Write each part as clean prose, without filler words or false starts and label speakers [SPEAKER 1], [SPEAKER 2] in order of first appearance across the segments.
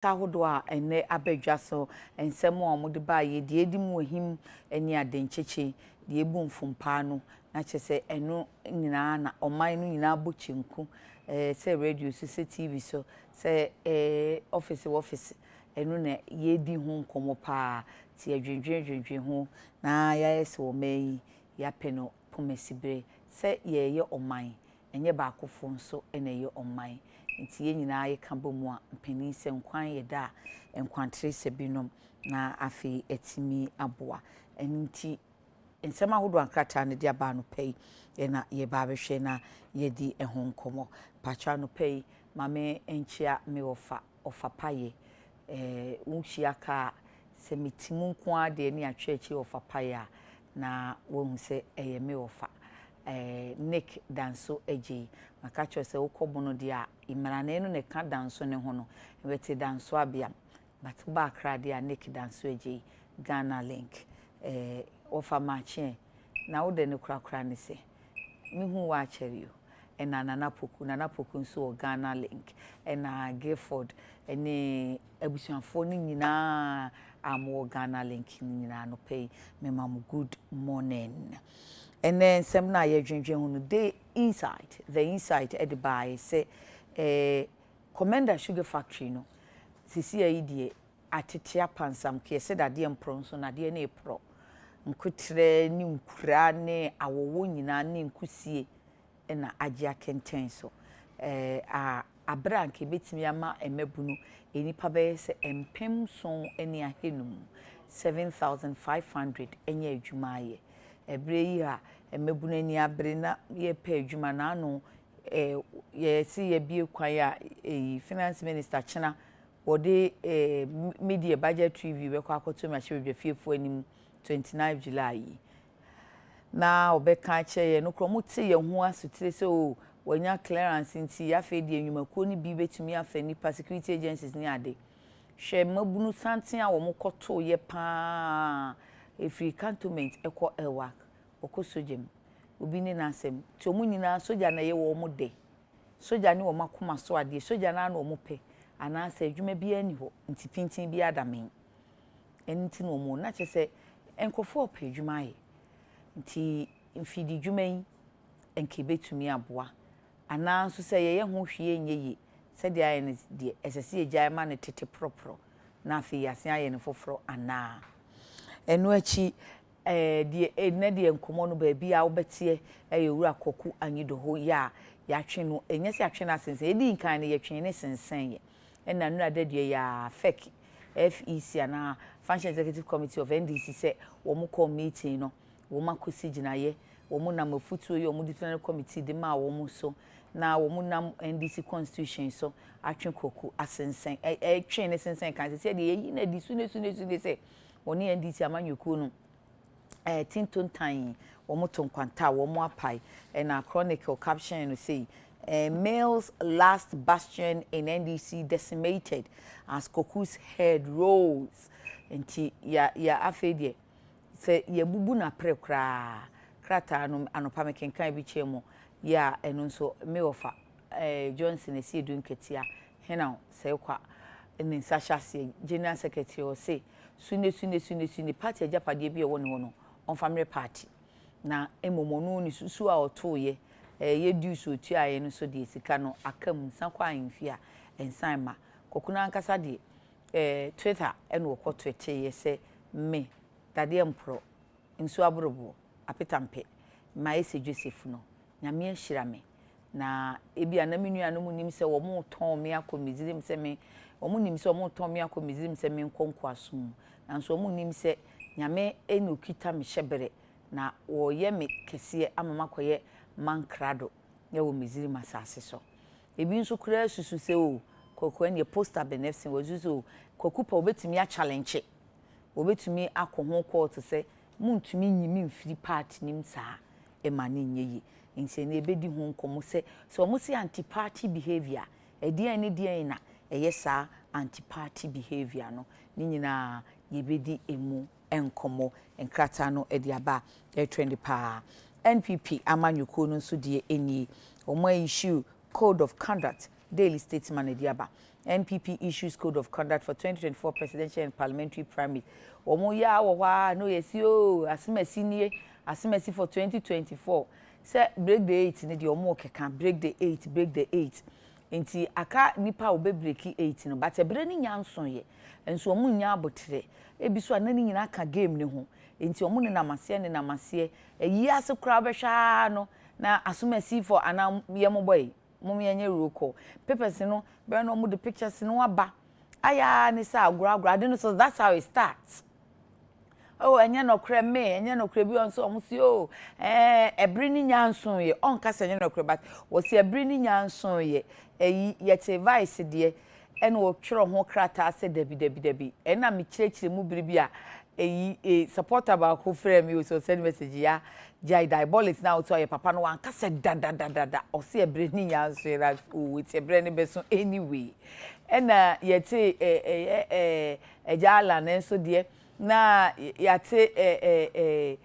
[SPEAKER 1] Tahodo a ene abedwa so ensem a omode ba ye de edi mu ohim eni adencheche de ebu mfumpa no na chese eno nyina na oman no nyina bochinku se radio se TV so se office eno na ye di ho nkomo pa ti adwendwen ho na ya ese o mai ya peno pomesibre se ye oman enye ba akofo nso ene ye oman nti ye nyina ye ka bomu a mpani se nkwan ye da enkwantre se binom na afi etimi aboa enti ensema hodo ankrata ne dia ba no pei na ye ba behwe na ye di ehon nkomo pacha no pei mame enchia me ofa paye unchia ka se mitimu nko ade ne atwechi ofa paye na wo se eye me ofa Nick danso eji maka cho se ukobono dia imrane no ne ka danso ne ho no wete danso abia but ba kra dia Nick danso eji Ghana link ofa mache na wo de ne kura ne se mihu wa chere yo na nana poku nso Ghana link na Gifford ene abusuafo ni nyina amo Ghana link ni nyina no pay me mam good morning. And then some na ye dwendwen the inside at the buy say Commander Sugar Factory no sisi ayi atetea pansam ke se dade empro so na de na epro nkutre ni nkura ne awowo nyina ne nkusie na agya kenten so abra nke betimi ama emabunu enipa be se empem so eni ahenum 7500 enya adwumaye ebre yi a emebunu ani abre na ye pa adwuma na anu ye si ye bie kwan ya finance minister chena wode media budget review be kwa akoto ma hye fiefo anim 29 July na obeka che ye no kromuti ye ho asutire se o wanya clearance nti ya fe di enwumakuo ni bi betumi afa nipa security agencies ni ade hwe mabunu santen a wo mokoto ye pa efri cantonment ekọ ewa okosojem obi ni nasem ti omu nyina soja na ye wo mo de soja ni wo makoma so ade soja na wo mo pe ana se adwuma bi ani ho nti pintin bi adamen enti no mo na chese enkofo pe adwuma ye nti mfidi adwuma yi enke betumi aboa ana so se ye ho hwie enyeyi se de aye ne de esese egya ma ne tete propro na afi yase aye ne foforo ana enu achi de ne de enkomo no ba bia wo bete wura koku anyido ho ya twe no enye se atwe na sensen edi nkan ne ye twe ne sensen ye ena nu adadue ya fake FEC ana Function Executive Committee of NDC se wo mo call meeting no wo makosi ginaye wo mo na mafutuo ye wo mo disciplinary committee de ma wo mo so na wo mo na NDC constitution so atwe koku asensen twe ne sensen kan se de yi na di su ne se woni NDC amanyoku no tintontan wo mo tonkwanta wo mo apai na chronicle caption no say male's last bastion in NDC decimated as Koku's head rolls nti ya afedie se ye bubu na prekra krata no anopa mekenkan bi chemo ya eno nso me ofa Johnson esi edu nketia hena se kwa eni sashase general secretary o say sune party ajapade bi e woni hono on family party na emomonu ni susu a otoye ye du so tuaye no so de sika no akam nsankwa ahemfia ensan ma kokuna ankasa de Twitter eno ko twete ye se me dade empro nsu abrobo apetampe ma ese Joseph no nyame ahira me na ebi anaminu anu nim se wo mo ton me akomizim se me wo mo nim se wo mo ton me akomizim se me nkonko asum na so wo mo nim se nyame enu kita me hyebere na wo ye me kese amama koye mankrado ye wo mizim asase so ebi nso kura susu se o koku en ye poster benefsin wo zuzu koku pa obetumi a challenge obetumi akoho court se muntumi nyimi mfiri party nim saa emane nyeyi nse na ebedi ho nkomo se so mo se anti party behavior edian ni dian na eye saa anti party behavior no ni nyina yebedi emu enkomo enkrata no ediaba trend pa NPP amanyuko no nso die eni omo issue code of conduct daily statement ediaba NPP issues code of conduct for 2024 presidential and parliamentary primaries. Omo ya wo wa no yesi o asemasi nie asemasi for 2024. Say break the 8 ne de omo keka break the 8 nti aka nipa obe break 8 no but ebre ni nyanson ye enso omo nya abotre ebi so anani nyina aka game ne ho nti omo ne namase eyi ase kra behwa no na asomasi for ana yemo boy mum yenye roko papers no be no mu the pictures no aba aya ni sa agura de no so that's how it starts. Oh enye no kra me enye no kra bi on so omo si o ebri ni nyanson ye on kasa enye no kra but wo si ebri ni nyanson ye eyi yete vice de ene wo twero ho krata se dabi ena me kirekire mu biribi a eyi supporter ba ko frame me so send message ya jai diabolics now to your papa no anka se da o se ebri ni nyanson ra o it's ebri ni beso anyway ena yete ejala na so de na yate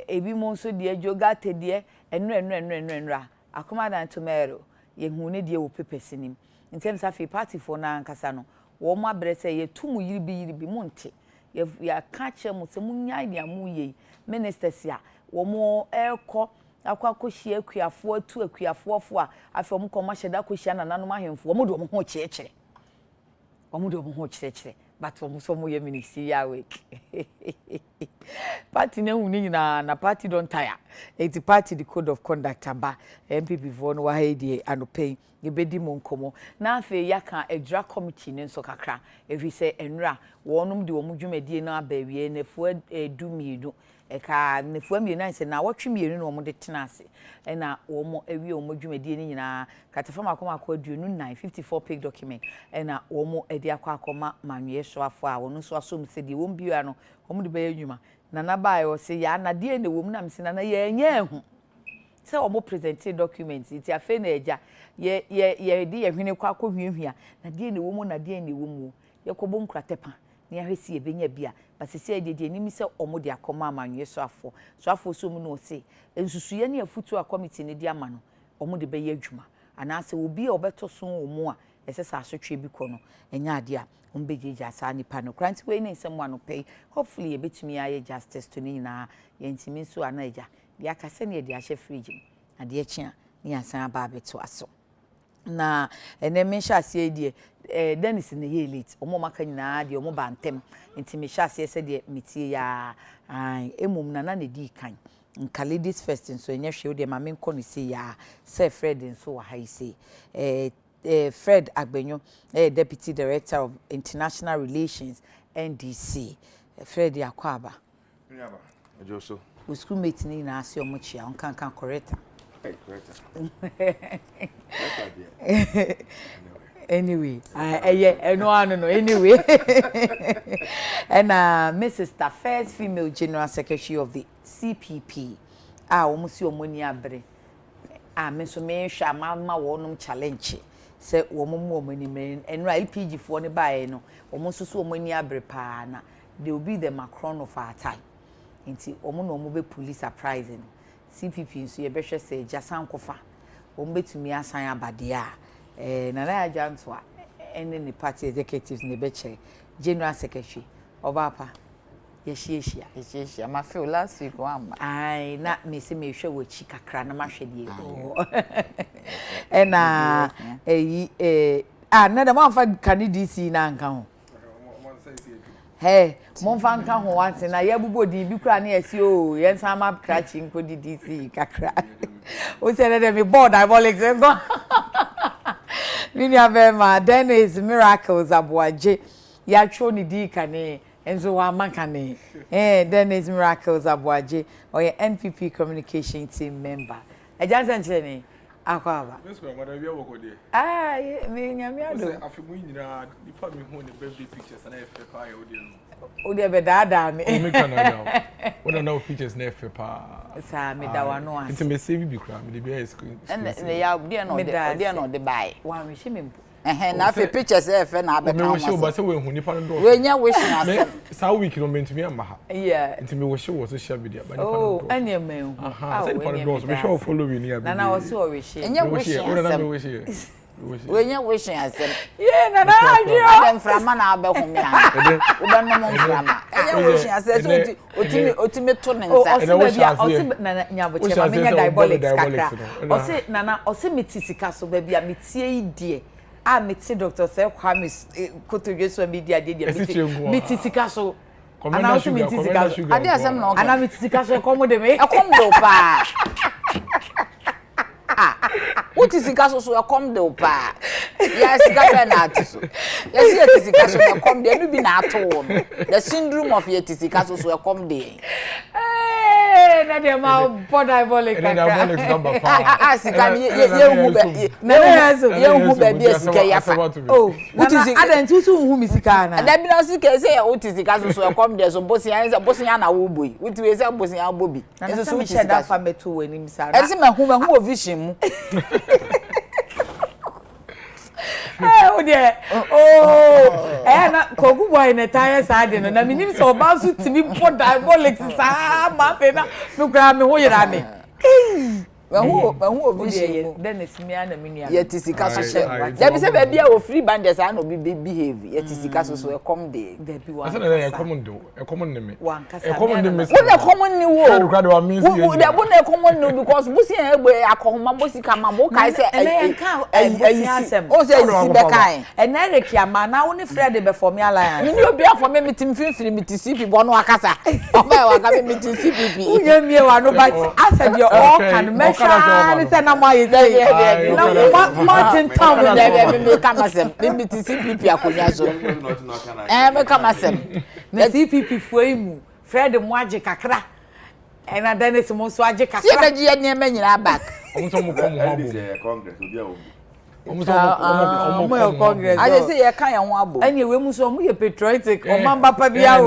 [SPEAKER 1] ebi mo so de joga te de enra akoma dan tomero ye hu ne de wo pepesinim ntem sa fe party for na ankasa no wo mo abrese ye tumu yiribi mo nte ya ka che mo se munya dia mu ye ministers ya wo mo ekọ akwakohie akuafo atu akuafo fo a afa mo koma hyeda kohia na nanom ahemfo wo mo do mo ho kyekere wo mo do mo ho kyekere but wo mo so mo ye ministry ya week party na hu ni nyina na party don tire it party the code of conduct aba MPP vo no wa hedi anopai ebedi mo nkomo na afi yaka edra committee ne nso kakra efi se enra wonum de wo mu dwumadie na abawie na fu edumienu eka ne fu amienu se na wotwemienu na wo mu de tenase na wo mu ewie wo mu dwumadie ni nyina katafam akoma aduonu 954 page document na wo mu edi akoma manwe so afo a wono so asom se de wo mbia no wo mu de be adwuma na na bae wo se ya na de na wo mu na mse na ye nya ehu se wo mu present documents iti afa na eja ye di ye hwene kwa hwiehwia na de na wo mu na de na wo mu ye kobo nkratepa na ya hwesi ebenya bia basese de ni mi se omo de akoma amanwe so afo so mu no se ensusuye na afutu a committee ne di ama no omo de be ye adwuma ana se obi a obeto so omo a esesa asotwe bi kono enya ade a ombejeja sa nipa no kranti we ne nsem wa no pay hopefully ye betumi aye justice to ni na ye ntimi so anaja de akase ne de ahye fridge ade akyi a ne asan aba abeto aso na eneme hyase die Dennis ne ye elite omo maka nyina de omo bantem ntimi hyase se de metie ya emum na na di kan nka ladies first nso enye hwe de ma menko ne se ya se Fred nso wa haise Fred Agbenyo Deputy Director of International Relations NDC Fred Yakwaba
[SPEAKER 2] Nyaba Ajoso
[SPEAKER 1] we schoolmate ni na ase omo chia on kan correct anyway no anyway and Mrs. the first female general secretary of the CPP omusi omoni abre me so me hwa ma wonum challenge se womumu omoni men enra LPG fo ne bae no omuso so omoni abre pa na they will be the Macron of our time nti omo no omo be police surprising CPP nso ye behwe se jasan kofa omo betumi asan abade a na na ajanto a ene ne party executives ne be chere general secretary obapa yeshia ma feel last week one ai na me se me hwe wo chi kakra na ma hwe die na na da ma fa kanidisi na nka ho monfa nka ho wante na ye bubodi bi kura na esi o ye nsan ma krachi nko di DC kakra o se na me board diabolics go Minia Bema Dennis Miracles Abuaje ya tro ni di kane enzo wa makane Dennis Miracles Abuaje or your NPP communication team member ejanse nchene akwaba me nyame ado
[SPEAKER 2] afimu nyina nipa me hu ne birthday pictures na efe pa ya
[SPEAKER 1] odi be dada me
[SPEAKER 2] o me kana now wona na pictures na efe pa
[SPEAKER 1] sa me da wa no
[SPEAKER 2] ase me save bi kra me de be screen
[SPEAKER 1] ne ya de no de buy wa me hye me mpo
[SPEAKER 3] na fe pictures efe na abeka
[SPEAKER 2] ma me wo se we hu nipa no do
[SPEAKER 3] we nya wish na se
[SPEAKER 2] sa week no mentumi am ha
[SPEAKER 1] yeah
[SPEAKER 2] ntimi wo hye wo social media ba nipa
[SPEAKER 1] no do anya me hu
[SPEAKER 2] aha se nipa no do so me show follow we ni abi
[SPEAKER 1] na wo se o we hye
[SPEAKER 3] nya wish na se when you wishing asem
[SPEAKER 1] yeah na na adwo
[SPEAKER 3] dem frama na abehome ya wo be no mo frama you wishing asem so otimi to ne nsa
[SPEAKER 1] osi na nyaboche ma menya diabolics kakra osi nana osi metisika so ba bia metie idie a meti doctor say kwa me kotodwe so media de metisika so ana osi metisika so
[SPEAKER 3] ade asem na
[SPEAKER 1] ana metisika so komo de me
[SPEAKER 3] akomdo pa utisika so akomdo pa yes sika na atiso yes yetisika so akomdo enu bi na ato no the syndrome of yetisika so akomdo
[SPEAKER 1] na dem ma diabolic
[SPEAKER 2] number 5
[SPEAKER 3] sika ye hu be bi sika yafa
[SPEAKER 1] oh utisika adan tutu hu mi sika na
[SPEAKER 3] da bi na sika say utisika so akomdo so bosia na wo boy utiwe say bosia bobi
[SPEAKER 1] eso so utisika fa meto wani mi sa
[SPEAKER 3] esi mahu vision mu
[SPEAKER 1] o de na kogu boy na tire side no na minim so ba so timi po diabolics sa ma fe na me kra me ho yira me
[SPEAKER 3] mahu vision
[SPEAKER 1] then esimi ana minia
[SPEAKER 3] yetisika so she da bi se ba bia wo free banders ana obi behave yetisika so e come there
[SPEAKER 1] da bi wa
[SPEAKER 2] asa na e common do e common ne me
[SPEAKER 1] wan kasa
[SPEAKER 2] e common ne me
[SPEAKER 3] wo na common ni wo
[SPEAKER 2] do kwade wa mean
[SPEAKER 3] wo da bo na common no because busi en egbe akohoma bosi kama bo kai se o se isi be kai
[SPEAKER 1] and Adekye ama na wo ne Fred be form alliance
[SPEAKER 3] ni obi afọ me metim finfiri mitisipi bo no akasa oba wa ka me mitisipi
[SPEAKER 1] unye mie wa no but asa bi all can measure ni se na mai say na Martin Town
[SPEAKER 3] de me kama sem me mitisipi akonya so me kama sem
[SPEAKER 1] na CPP foimu Fred mo age kakra ena Dennis mo so age kakra
[SPEAKER 3] si be je ne ma nyina back
[SPEAKER 2] omuso mo kom ho abo
[SPEAKER 4] Congress obi a obi
[SPEAKER 1] omo Congress
[SPEAKER 3] I say ye kan ye ho abo
[SPEAKER 1] eni we mu so mo ye patriotic o man papa bia o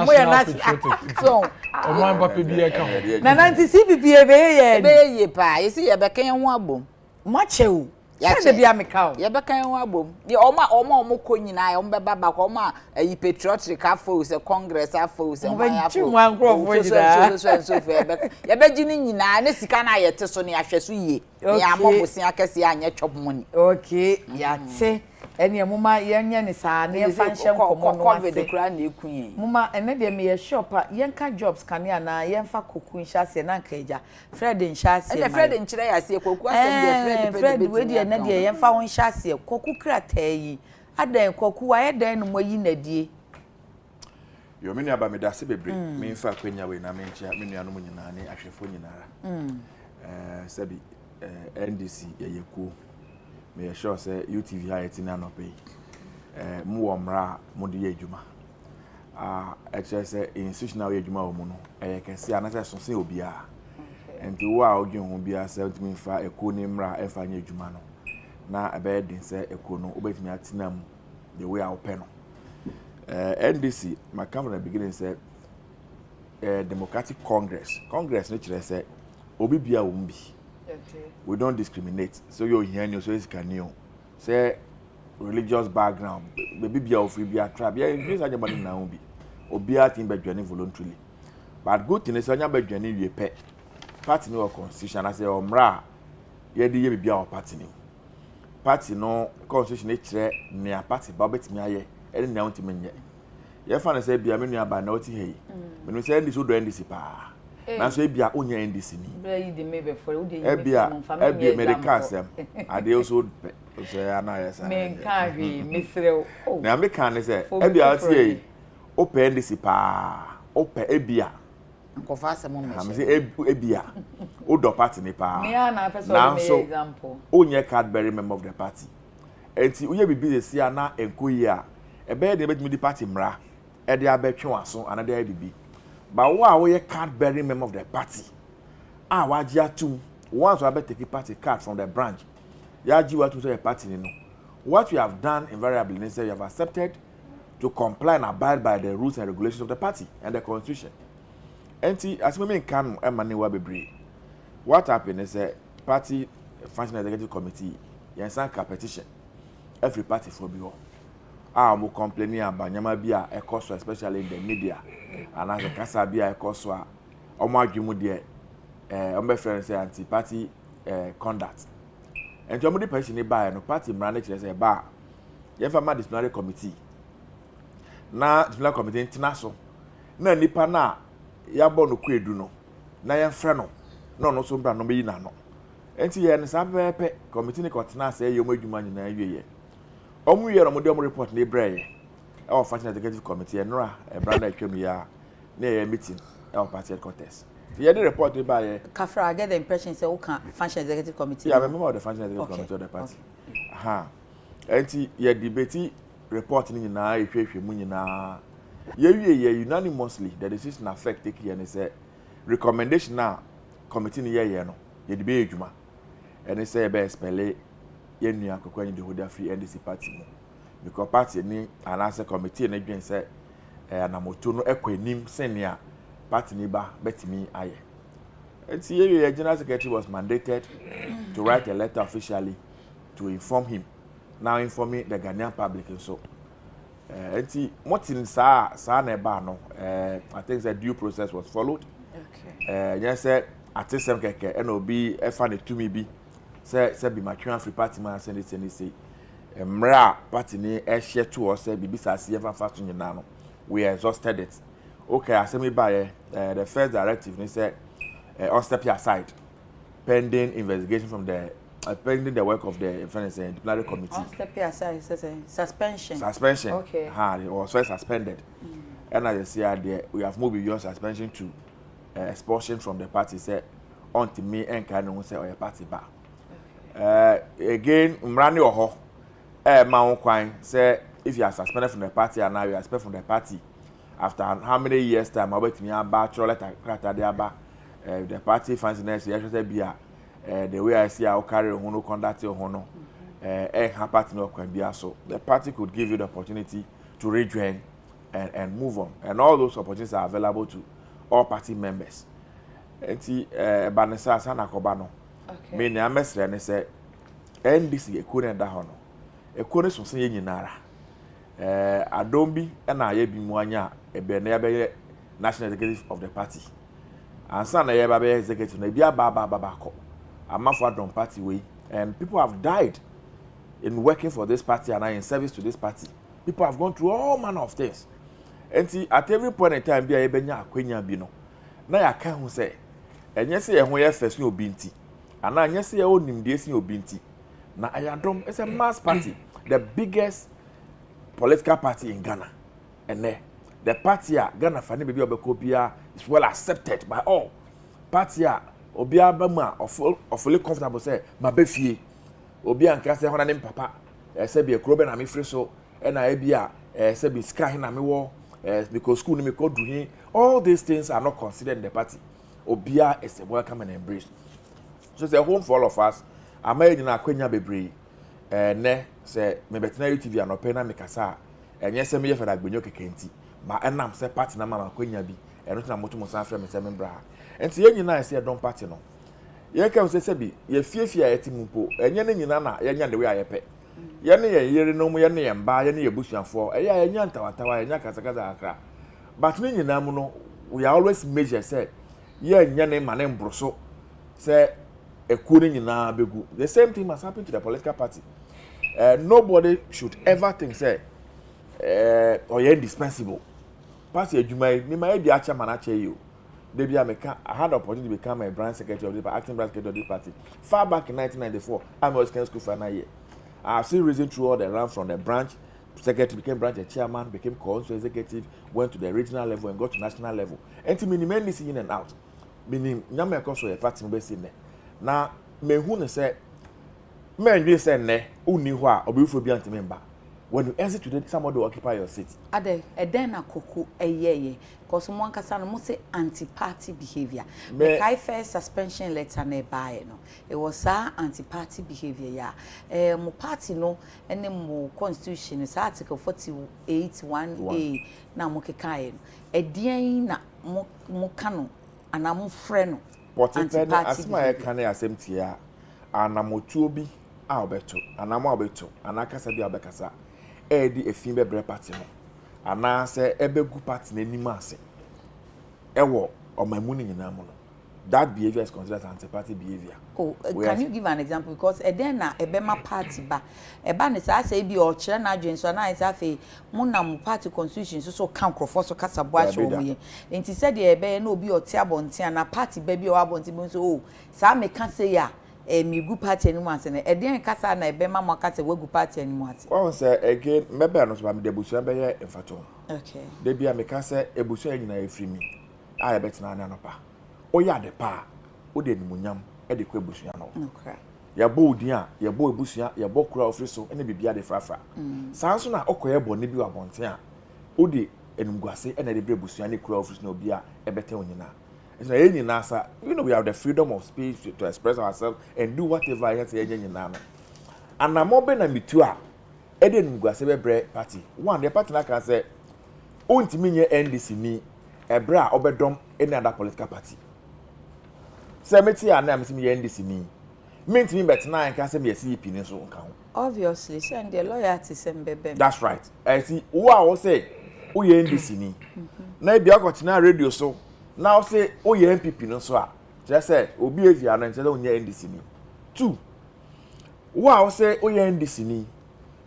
[SPEAKER 2] mo ye national
[SPEAKER 3] so
[SPEAKER 2] o man papa bia ka
[SPEAKER 1] na 90 CPP e be
[SPEAKER 3] ye pa ye say ye be kan ye ho abo
[SPEAKER 1] mo chew ya de bia me ka o
[SPEAKER 3] ye be kan ye ho abo ye omo ko nyina ye omo be baba ko omo ayi patriotic afo se Congress afo se man afo so ye be gini nyina ne sika na ye te so ne ahwe so ye ya amobosi akese anya chop money
[SPEAKER 1] okay ya te eni muma yenye ne saa ne fanhye nkomo no ase
[SPEAKER 3] de kura na ekunye
[SPEAKER 1] muma ene de me ye shop a yenka jobs kane na yenfa koku nhase na nkaja Fred nhase
[SPEAKER 3] e Fred nchire ya se koku asem de
[SPEAKER 1] Fred we de na de yenfa won nhase koku krata yi adan koku wa yedan no moyi na die
[SPEAKER 4] yo me aba me da se bebre me mfa kwanya we na me nchia me nuanu mu nyina ne ahwefo nyinara sabi NDC yeyekuo me sure say UTV ha etina no pay mu wo mra mu de adwuma e say institutional adwuma wo mu no kese anase so se obia enti wo a odwen ho bia say ntimi fa eko ni mra efa nya adwuma no na ebe din say eko no obetimi atina mu the way a open no NDC my come from the beginning say Democratic Congress no kire say obi bia wo mbi we don't discriminate so you hear you so is can you say religious background baby bia of free tribe yeah increase ajabani na obi obia tin bedwane voluntarily but good thing is anya bedwane wie pe party no constitution as say omra ye di ye bia o party no constitution e kire ne party ba betimi aye e ne na ntimi nye ye fa na say bia menu aba na oti hei menu say ndi so do ndisi pa na so ebia onya ndisi ni
[SPEAKER 1] bra yi de mebe for wo de yi
[SPEAKER 4] ebia medical sem ade also so ana yes
[SPEAKER 1] me kan hwe mesrew
[SPEAKER 4] na me kan ne say ebia ati yi open ndisi pa open ebia
[SPEAKER 3] ko fa sem mo
[SPEAKER 4] me say ebia o do party ni pa
[SPEAKER 1] me ana person me example
[SPEAKER 4] onya Cadbury member of the party enti uye bibi de sia na enkoyi a ebe de betimi di party mra e de abetwe waso anade adibi ba wo a wo ye Cadbury member of the party wa ji atum once we take party card from the branch ya ji what to say party ni no what you have done invariably is you have accepted to comply and abide by the rules and regulations of the party and the constitution enti as me kan emane wa bebre what happened is party functional executive committee yan san competition every party for be mo complaining about nyama bia ekoso especially in the media and as a kasa bia ekoso a omo adwemu de omo friends say anti party conduct and to person ni buy no party manager say ba ye fa ma disciplinary committee na disciplinary committee international na nipa na ya bo no kwedu no na ye mfre no na no so bra no meyi na no enti ye ne sa pepe committee ni kontena say ye omadwuma nyina wiye omu ye no mo de omu report na ebraye our function executive committee enra brand atwam ya na ye meeting our party headquarters you the report by
[SPEAKER 1] Kafra, I get the impression say can function executive committee.
[SPEAKER 4] Yeah, I remember the function executive committee of the party. Aha. Enti ye debate report ni na ehwehwe mu nyina. Ye unanimously the decision affect take here say recommendation na committee ni ye no. Ye debate adwuma. And say be spell ye nua akokwa the whole free NDC party mu. Because party ni anase committee na dwen say anamoto no ekwanim senia party ni ba betimi aye. And see, the general secretary was mandated to write a letter officially to inform him. Now informing the Ghanaian public and so. And see, what's in sa neba no. I think the due process was followed. Okay. Yes, sir. At this time, NOB, FN to me be. Say be my free party man send it and say. Mra party ni share to us say be sasi ever fast in nano. We exhausted it. Okay, I say me by the first directive. They say. Or step aside, pending investigation from the pending the work of the disciplinary committee.
[SPEAKER 1] On step aside, suspension.
[SPEAKER 4] Suspension.
[SPEAKER 1] Okay.
[SPEAKER 4] It was first suspended, and as I say, we have moved beyond suspension to expulsion from the party. Say, on to me and kind of say, or your party back. Again, Mrani Oho, Mount Quine say, if you are suspended from the party and now you are expelled from the party, after how many years time? I wait me about letter the party fancy next year the way I see how carry on no conduct your honor party no can be so the party could give you the opportunity to rejoin and move on, and all those opportunities are available to all party members. And see Banessa Sana Kobano. Okay. Me na mesre ne say NDC ekune da ho no. Ekune so sen nyinara. Adombi na aye bi mu anya ebe na ye national executive of the party. Ansa na ye ba be executive na bia ba ko. Amafo Adom party way, and people have died in working for this party and in service to this party. People have gone through all manner of things. And see, at every point in time, be a benya akwenya bi no. Na ya ka hu say, enye se ye ho ye first ni obi nti. Ana enye se ye onimdie si obi nti. Na Adom is a mass party, the biggest political party in Ghana. And the party Ghana fani baby obekopia is well accepted by all. Party obi abama fully comfortable say mabefie. Obi anka say hona nem papa. Say be ekro be na me free so e na e bia say be sky na me wo because school ni me ko do all these things are not considered in the party. Obia is a welcome and embrace. So it's a home for all of us. Amayi na akwenya bebre ne say me betena TV and open na me kasa enye say me ye fada gbenyo kekenti ma enam say party na mama akwenya bi eno na moto mo san frɛ me say me bra enti ye nyina say Adom party no ye ka say bi ye fiefie a yeti mpo enye ne nyina na ye nya de we ayepe ye ne ye yere no mu ye ne ye mba ye ne ye busuafo ye ya nya ntawatawa ye nya kasakaza akra but ne nyina mu no we always measure say ye nya ne ma ne mbroso say ekuri nyina begu. The same thing must happen to the political party. Nobody should ever think say or you're indispensable. Party Jumai, me my be chairman ache you. Debi I had the opportunity to become a branch secretary of the acting branch secretary of the party. Far back in 1994, I was in school for 9 years. I've seen reason through all the run from the branch secretary, became branch chairman, became council executive, went to the regional level and got to national level. And to minimum this in and out. Meaning, Nyame Koso a party members in there. Now, me who ne say, men we say ne, uni hwa obifo bi anti when you exit today, somebody will occupy your seat.
[SPEAKER 1] Ade, na koku eyeye. Because someone can say, say anti-party behavior. The kai first suspension letter ne buy no. It was anti-party behavior. Yeah. Mo party no, ene mo constitution is article 48(1)(a). Na mo kekai no. Edian na mo kano, ana mo freno.
[SPEAKER 4] Potipene asma e kan asem tia anamotuo bi a obeto anamo obeto anakasa bi abekasa di efin bebre party no ana se ebegu party nanim ase ewo omamu ni nyina mu no that behavior is considered anti-party behavior.
[SPEAKER 1] Oh, can you give an example? Because edena ebema party ba eba ne sa say bi o kire na adwen so na isa fe munam party constitution so kan crofo so kasa bo ahwe omoye enti said e ebe na obi o ti abonte na party ba bi o abonte bi so oh sa me kan say ya mi gu party animu ase na eden kasa na ebema mo kasa wagu party animu ase.
[SPEAKER 4] Well say again mebe no so ba me de busu be ye enfato.
[SPEAKER 1] Okay.
[SPEAKER 4] De bia me kan say ebusu anyina efiri mi a ye betina na no pa. Oya de pa o de nimunyam e de kwa ebusu no.
[SPEAKER 1] Okay.
[SPEAKER 4] Ya bo odin a ya bo ebusu ya bo kura ofri so ene bibia de frafra. Sanso na okoye bo ne bi wabonte a o de enumguase ene de ebusu ya ne kura ofri so na obi a e bete onyina. So anyina sa you know we have the freedom of speech to express ourselves and do whatever I say anyina no. And na mo be na mitu a e de enumguase be bre party. One the party na kan say ontimi nye NDC ni ebra obedom any other political party. Semeti a na am simi NDC ni. Mentimi betina en kan say me CP ni so nka ho.
[SPEAKER 1] Obviously, send the loyalty sembebe.
[SPEAKER 4] That's right. I see wo a wo say wo ye NDC ni. Na e bia kwatina radio so. Now say wo ye MPP no so a. Just say obi evia no nche onye NDC ni. 2. Wo a wo say wo ye NDC ni.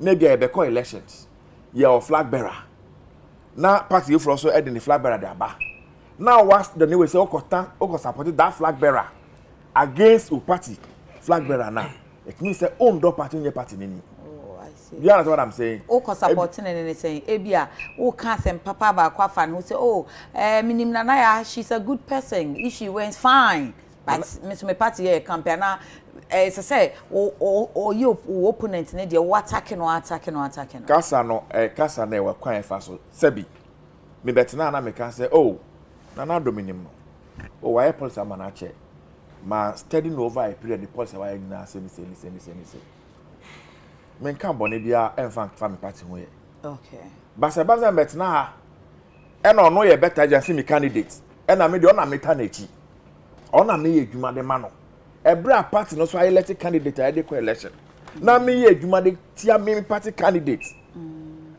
[SPEAKER 4] Na bia e be call elections. Ye o flag bearer. Na party for also heading the flag bearer there ba. Now what's the new way say oko support that flag bearer against a party flag bearer now. It means say own do party in your party nini.
[SPEAKER 1] Oh, I see.
[SPEAKER 4] You understand what I'm saying?
[SPEAKER 1] Oko supporting and saying ebia o can send papa ba kwa fan who say oh minim nanaya she's a good person if she wins fine but miss me party here campaign na say o you opponent ne dey attacking. Kasa
[SPEAKER 4] no e wa kwan fa so sabi me betina na me kan say oh na dominim no o why policy amanache ma studying over a period the policy why na say men kan bone bia emfa family party ho ye
[SPEAKER 1] okay
[SPEAKER 4] basa betina ha e no no ye better agency me candidate e na me de ona meta na echi ona me ye adwuma de ma no ebra party no so I elect candidate I dey election na me ye adwuma de tia me party candidate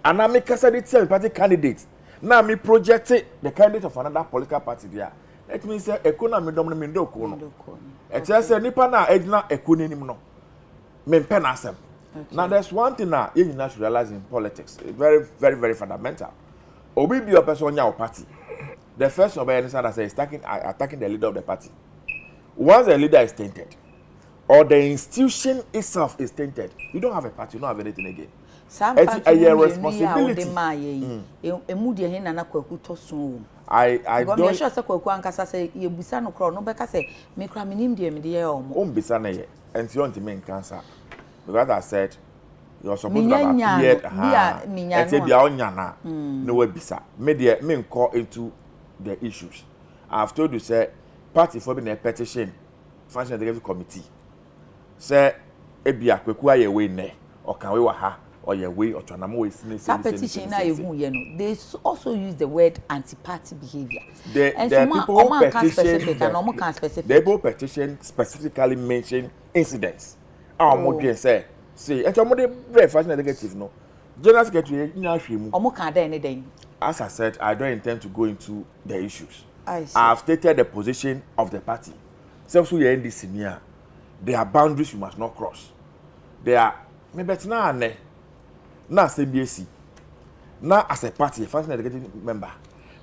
[SPEAKER 4] ana me kasa de tia me party candidate na me project the candidate of another political party there. That means economy dom me ndoko no. E tell say nipa na edina economy no. Me pen asem. Now there's one thing that you need to realize in politics. It's very very very fundamental. Obi be your person your party. The first of all that say is attacking the leader of the party. Once the leader is tainted or the institution itself is tainted, you don't have a party, you don't have anything again. It's a responsibility. I don't.
[SPEAKER 1] I'm sure Kwaku Ankasa say you bisa no kro no beka say me kra minim de me de omo.
[SPEAKER 4] Bisa na ye. And you want to make cancer. Because I said you're supposed to have appeared. I said you are nyana. No we bisa. Me de me nko into the issues. I've told you say party for being a petition function executive committee. Say ebia Kwaku aye we ne or can we wa ha or your way or
[SPEAKER 1] that petition na you know they also use the word anti-party behavior.
[SPEAKER 4] The people who petition the people petition specifically mention incidents. Our say and somebody very fashion executive no general secretary as I said, I don't intend to go into the issues. I have stated the position of the party. So you end this senior, there are boundaries you must not cross. There are maybe now na CBC na as a party first executive member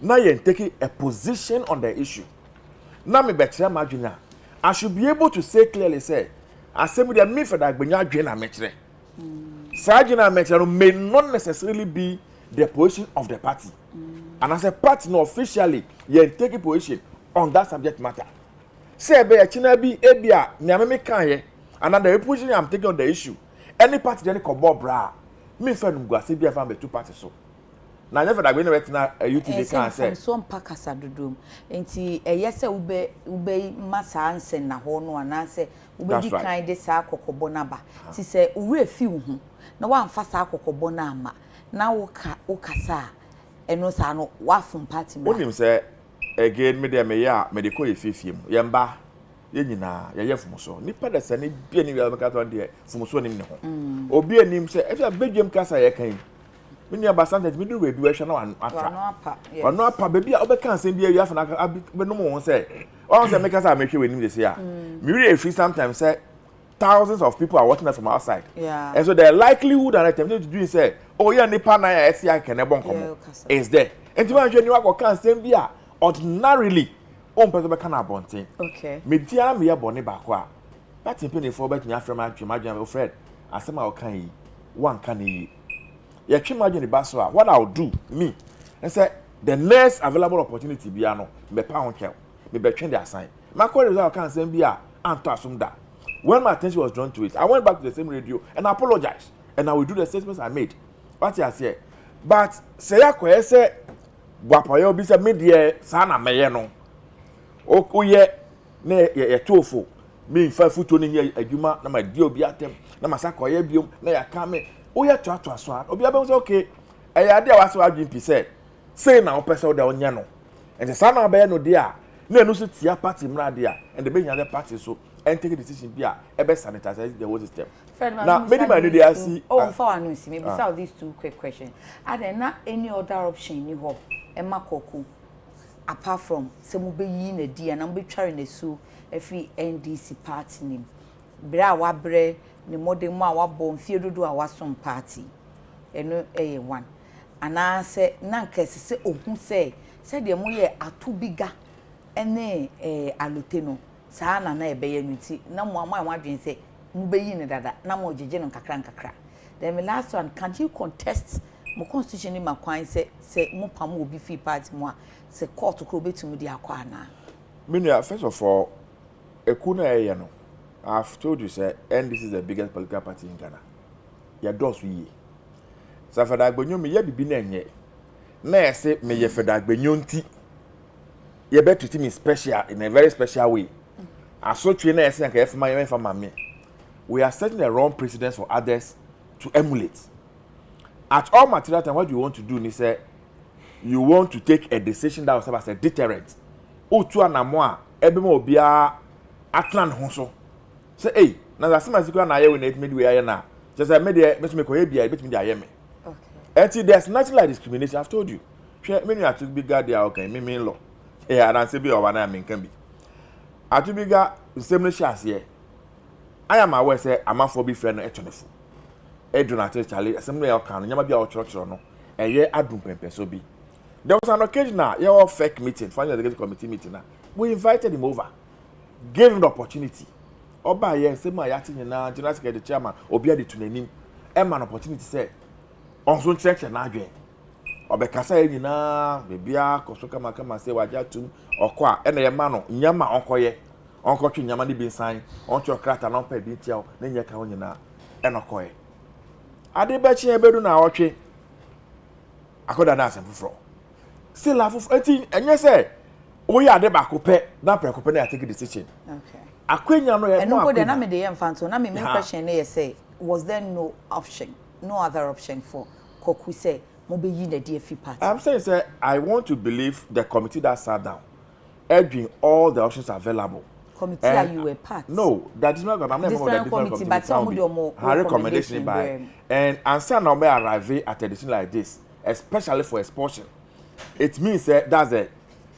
[SPEAKER 4] now you taking a position on the issue now me better imagine I should be able to say clearly say assembly the me for that gbenya adwena metre sajina metre may not necessarily be the position of the party and as a party no officially you take a position on that subject matter say be china bi ebia nyame me kan ye and the position I'm taking on the issue any party dey ko bra me friend Mguase bi afa be two parties so na nya fada gbe na wetina UTD kan say
[SPEAKER 1] so mpakasa dodom enti eyese ube masa ansen na ho no anase ube di kan de sa kokobo na ba ti se uwe fi hu na wa mfa sa kokobo na ama na wo kasa eno sa no wa fun party ma
[SPEAKER 4] onim say again me de me ya me de ko efifiem ye mba ye nyina ye fumuso nipa da sane bia ni wi amaka ton de fumuso nim ne ho obi anim se e fa bedwem kasa ye kan me nua ba sometimes me do we bi we hwe na wan atra wan no apa baby a obeka nsem bi awia fa na be no mo say o say make us a make we nim dey say ah me really free sometimes say thousands of people are watching us from outside.
[SPEAKER 1] Yeah.
[SPEAKER 4] And so the likelihood and attempt to do is say, oh yeah, nipa na ya SCI can ebon komo is there. And to man you work can same bia ordinarily on person be can abonten.
[SPEAKER 1] Okay.
[SPEAKER 4] Me dia me ya bone ba ko a. That impene for bet me afrem adwuma Fred. Asema o kan yi. One can yi. Ya twema adwene ba so a what I'll do me. And say the next available opportunity bia no me pa ho kel. Me be twen the assign. My call result can same bia anto asum da. When my attention was drawn to it, I went back to the same radio and I apologized. And I will do the statements I made. What I say. But say I could say, Wapayo be said, media, sana mayeno. O ye, ne tofu. Me 5 foot on in a juma, na my deal be at them, na my sacco bium, na ya come. O ya to a swat, or be about okay. I had was what Jimmy said. Say now, person down yano. And the son of no dear. No, sit here party, mradia, and the other party so. And take a decision be ebe sanitize the whole system. Now, many man they see.
[SPEAKER 1] Oh, for I know see. Maybe solve these 2 quick questions. Are there not any other option you hope? Emma Koku, apart from some be in a D and be trying the sue every NDC party name. Bra wabre ni modern ma wa bon fiedo do our some party. Eno one. And I say nanka say ohun say said the moye atu biga ene aluteno. Saa na ebeye nti na mo ama wadwen say mu beyi ne dada na mo jeje no kakra. Then the last one, can you contest mo constitution ni makwan say mo pam obi fi party mo a say court ko betumu di akwa na.
[SPEAKER 4] Meaning, first of all, ekuna eye no. I've told you say NDC is the biggest political party in Ghana. Ya dos wi. Sa fada agbenyo me ye bibi na enye. Na say me ye fada agbenyo nti. Ye be treat me special in a very special way. Asotwe na ese nka efema ye mfa me. We are setting the wrong precedents for others to emulate. At all material time, what you want to do is say you want to take a decision that will serve as a deterrent. Otu anamoa ebe ma obia atlan ho so. Say hey, na zasema sikwa na ye we na etime we aye na. Just say me dey me ko ye bia betime dey aye me. Okay. Until there's nothing like discrimination, I've told you. Share me you to be guard there okay, me law. Yeah, and say be o na me kan bi. Atubiga nsem shas here. I am aware say amafo bi friend no etonefo. Edunate chale asem no ya kan nyama bia o choro no. Eye adum pempe so bi. There was an occasion now, your fake meeting, final executive committee meeting now. We invited him over. Gave him the opportunity. Oba ye say my yati na general secretary chairman obi ade tunanim. E man opportunity say onso church na adwen. Obekasa ye nyina bebia kosoka makama say waja tum okwa e na ye ma no nyama onkoye. Onkotwe nyama ni bi nsan, oncho krata na onpa bi tiaw na nyeka ho nyina e no koye. Ade ba chi ebedu na otwe. Akoda na asem fufuro. Still have and say we are the back na preoccupy na take decision. Okay. Akwenya no e
[SPEAKER 1] no go na me dey emfanto na me question na say was there no option, no other option for Koku say mo be yi the DFP party.
[SPEAKER 4] I'm saying say I want to believe the committee that sat down urging all the options available.
[SPEAKER 1] Committee are you a part?
[SPEAKER 4] No, that is not going. I'm not
[SPEAKER 1] member of the committee, but some of your
[SPEAKER 4] recommendation by and answer now may arrive at a decision like this, especially for expulsion. It means that's the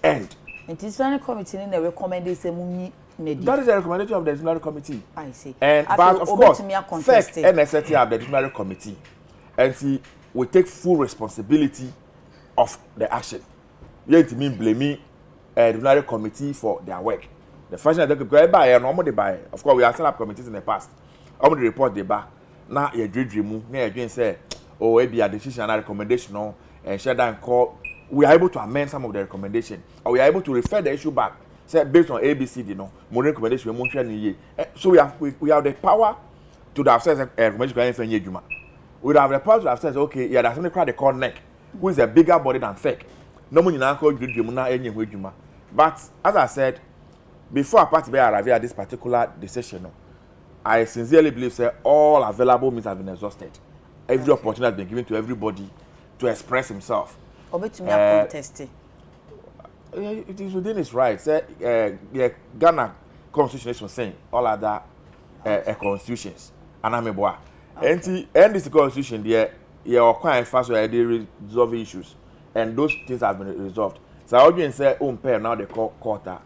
[SPEAKER 4] end.
[SPEAKER 1] It is one committee in the recommendation.
[SPEAKER 4] That is the recommendation of the disciplinary committee.
[SPEAKER 1] I see.
[SPEAKER 4] And but of course, first NST have the disciplinary committee, and see we take full responsibility of the action. You to mean blaming disciplinary committee for their work. The function that they go by and normally by. Of course, we have set up committees in the past. I'm the report they back. Now you dream. Now you say, oh, it be a decision and a recommendation, no, and share that and call. We are able to amend some of the recommendation, or we are able to refer the issue back, say based on ABCD, no, more recommendation, so we have the power to have said recommendation. We have the power to have said, okay, yeah, that's something called the core neck, who is a bigger body than fake. No money now called you. But as I said, before a party arrive at this particular decision, I sincerely believe that all available means have been exhausted. Every opportunity has been given to everybody to express himself.
[SPEAKER 1] Contested.
[SPEAKER 4] It is within its rights. The Ghana Constitution is saying all other constitutions. And I'm a boy. And this Constitution, there, you're quite fast where they resolve issues, and those things have been resolved. So I would say, pair now they call quarter.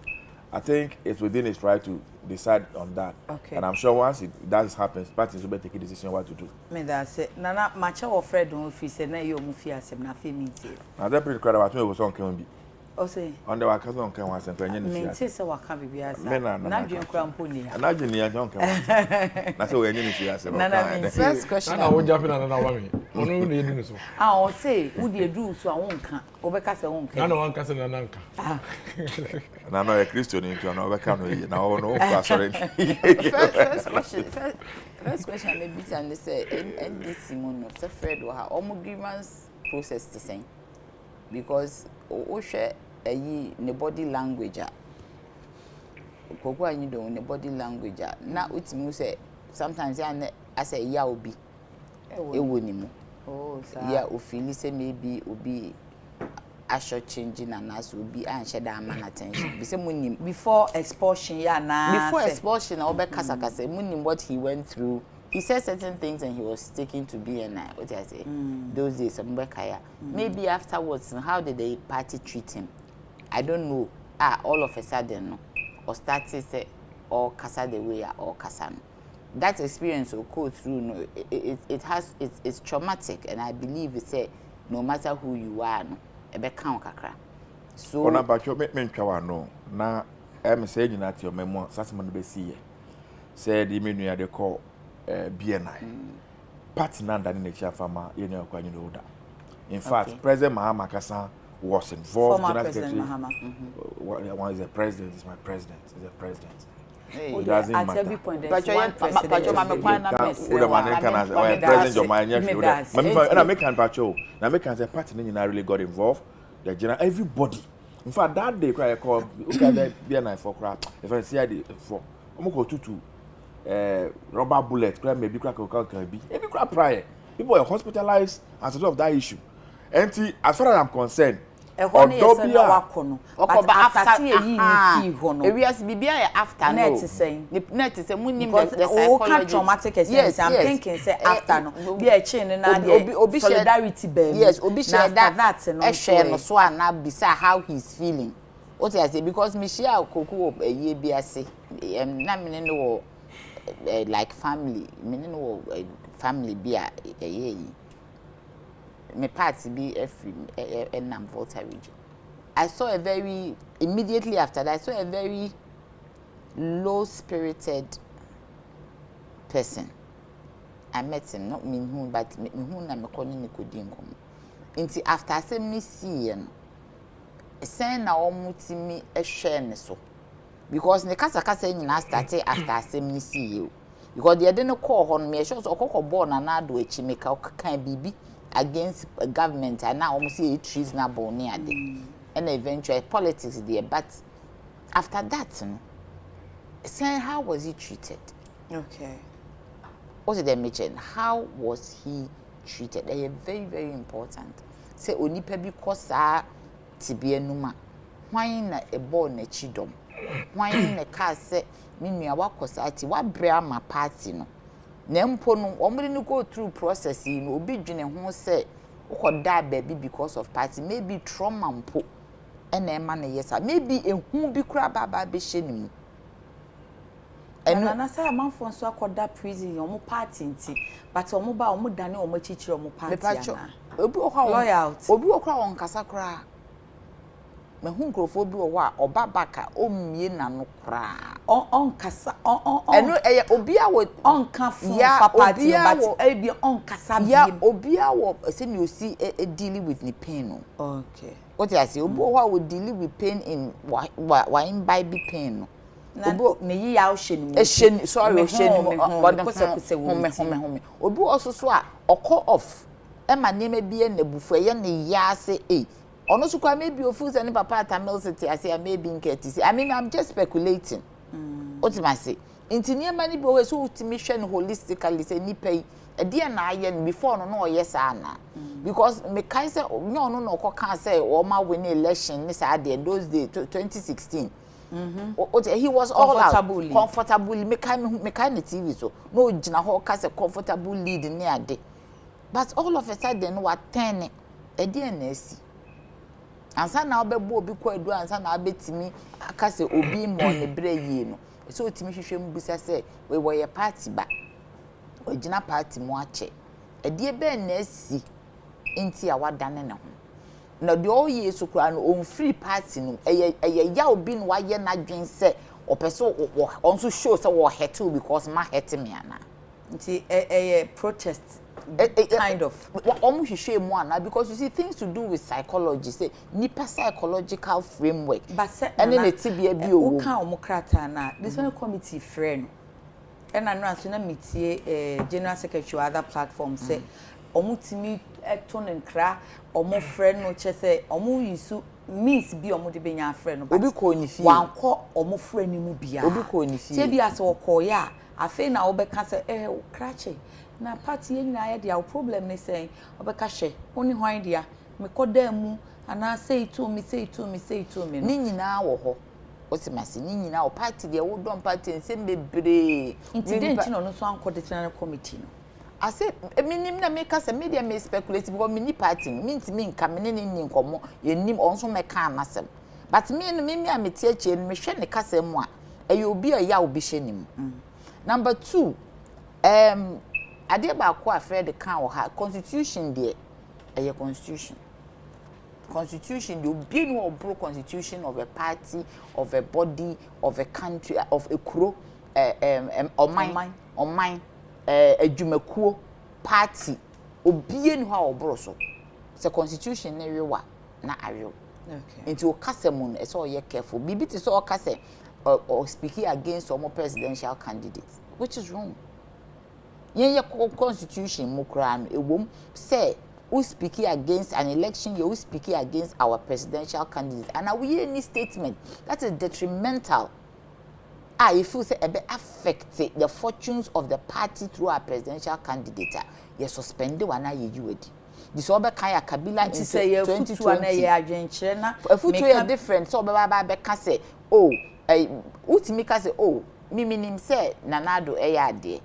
[SPEAKER 4] I think it's within its right to decide on that.
[SPEAKER 1] Okay.
[SPEAKER 4] And I'm sure once it does happen, parties will take a decision what to do.
[SPEAKER 1] Me that's it. Nana, macha or Fred don't feel say na you mufi asem na fe meeting.
[SPEAKER 4] Now that pretty crowd about me was on can be.
[SPEAKER 1] O say.
[SPEAKER 4] On the workers on can once and penny.
[SPEAKER 1] Me say say waka bibi asa.
[SPEAKER 4] Na
[SPEAKER 1] dwen kra mponi.
[SPEAKER 4] Na dwen ya don can. Na say we any issue asa.
[SPEAKER 1] Nana,
[SPEAKER 3] first question.
[SPEAKER 2] Na wo jafi na na wa me. Onu na edi so.
[SPEAKER 1] Ah, o say wo de do so a won kan. Obeka say won kan.
[SPEAKER 2] Na wan kase na nanka.
[SPEAKER 1] Ah.
[SPEAKER 4] Na no a Christian into no obeka no yi. Na wo no sorry.
[SPEAKER 3] First question maybe and say NDC mono say Fred wa ha omo grievance process the same because o share ayi ne body language a kokwa anyi do ne body language a na utimi say sometimes ya na asa ya obi ewo ni mu
[SPEAKER 1] Oh, sir.
[SPEAKER 3] ya o feel say maybe obi asho changing and as obi anhye da man attention be say munim
[SPEAKER 1] Before expulsion ya na.
[SPEAKER 3] before expulsion na obe kasa kasa munim what he went through. He said certain things and he was sticking to BNI. What did I say? Those days, maybe afterwards, how did the party treat him? I don't know. All of a sudden, no. Or started say, or kasa the way, or kasa. That experience will go through. No, it's traumatic, and I believe it's say no matter who you are, no, ebe kan kakra. So.
[SPEAKER 4] Ona ba cho me ntwa no na say nyina ti o memo sasema no be see. Say the menu ya de call BNI. Party nanda ni necha fama ye ne akwanyu no da. In fact, President Mahama Kasa was involved.
[SPEAKER 1] Former President Mahama.
[SPEAKER 4] One is the president, is my president, is the president.
[SPEAKER 1] Hey,
[SPEAKER 4] It doesn't
[SPEAKER 1] at
[SPEAKER 4] matter.
[SPEAKER 1] every point there's
[SPEAKER 3] But
[SPEAKER 1] one president.
[SPEAKER 4] And I make an patrol. Now make an party really got involved. The general everybody. In fact, that day I call BNI for crap. If I see ID for tutu rubber bullet, maybe crack can be. Maybe crack prior. People were hospitalized as a result of that issue. And as far as I'm concerned,
[SPEAKER 1] but after
[SPEAKER 3] we as bibia after
[SPEAKER 1] no net saying the traumatic experience. I'm thinking say after no be a chain na the solidarity baby.
[SPEAKER 3] Yes, obi share that
[SPEAKER 1] no
[SPEAKER 3] share no so na bisa how he's feeling. What I say because me share koku a year bi ase na me no like family me no family bi a year me party be Nam Volta region. I saw a very immediately after that I saw a very low-spirited person. I met him, not me who, but me who na me calling me kodin komo. Inti after I say me see him, say na omuti me a share ne so because ne kasa nyina started after I say me see you because they didn't call on me sure so okoko born na na do echi make kan bibi against a government and now almost say treasonable near there and eventually politics there but after that saying how was he treated?
[SPEAKER 1] Okay.
[SPEAKER 3] What did they mention? How was he treated? They are very, very important. Say onipa bi kosa tibia numa. Why na a born a chidom? Why na car say me wakosa ati wa brea ma party no. Nempo no omre no go through process no obi dwene ho say ukoda baby because of party maybe trauma mpo ena ema na yesa maybe ehu bi kura baba be hye
[SPEAKER 1] and na say amanfo so akoda prison omo party nti but omo ba omo dane omo chichire omo party ana
[SPEAKER 3] obi okwa
[SPEAKER 1] loyalty
[SPEAKER 3] obi okwa won kasa kura me hu nkrofo bi wo a oba baka omie na no kura
[SPEAKER 1] on kasa
[SPEAKER 3] eno eye obi a wo
[SPEAKER 1] on ka fun fa party but e bi on kasa bi
[SPEAKER 3] ya obi a wo say me osi deal with the pain no
[SPEAKER 1] okay
[SPEAKER 3] what I say obi wo wo deal with pain in why imbibe pain no
[SPEAKER 1] obi ne yi ya o hye ni
[SPEAKER 3] mo sorry o hye ni mo obi also so a okọ off e ma ne me bi na bufu ye ne ya se ono so kwa maybe ofu se ni papa atamel city I say maybe nketi I mean I'm just speculating ultimately intini ma ni bo we so ultimate hwe no holistically say ni pay e dia na aye before no no yes ana because me kai say no no okọ say o ma win election ni say at those days 2016 he was all comfortably me kind the TV so no gina ho ka say comfortable lead ni ade but all of a sudden what 10 a DNS ansa na obebo obi kwa edu ansa na abetimi aka se obi mo ne bre yi no so otimi hwehwe mu bisa se we wo ye party ba ogina party mu ache edie be na asi nti a wadane ne ho na de o ye so kura no on free party no eye ya obi no wa ye na dwen se opeso onso show se wo hetu because ma heti me ana
[SPEAKER 1] nti protest kind of
[SPEAKER 3] hwehwe mu ana because you see things to do with psychology say nipa psychological framework
[SPEAKER 1] but
[SPEAKER 3] and then etibia bi owo
[SPEAKER 1] ka omokrata na this one committee friend and I so na metie general secretary other platforms say omutimi eton nkra omo friend no che say omo yisu means bi omo de benya friend no
[SPEAKER 3] obi ko ni fie
[SPEAKER 1] wanko omo friend ni mu bia
[SPEAKER 3] obi ko ni fie
[SPEAKER 1] tie bia so okoya afi na obeka say krache na party nyina ya dia problem ne say obeka hye oni hwan dia me koda mu ana say to me
[SPEAKER 3] ni nyina wo ho osimase ni nyina o party dia wo don party nsem bebre
[SPEAKER 1] incident no so anko decisional committee no
[SPEAKER 3] I said minim na make us media may speculate because mini party means me nka me ne ni nkomo ye nim onso me ka amasem but me a metie chie me hwe ne kasa mu a e obi a ya obi hye nim number 2 ade ba ko afred kan wo ha constitution de e constitution the obi no obro constitution of a party of a body of a country of a kro oman adwumakuo party obie no ha obro so se constitution ne rewa na arew
[SPEAKER 1] okay
[SPEAKER 3] into okasemu no so ye careful bibi ti so okase or speaking against some presidential candidates which is wrong ye constitution mo kra no ewom say who speaking against an election, you speaking against our presidential candidate. And we any statement that is detrimental. If you say affect the fortunes of the party through our presidential candidate, you suspend the one you would. This over Kaya Kabila in 2020. A foot different. So Baba say, oh, Utimika say, oh, Miminim say, Nanado Ayade,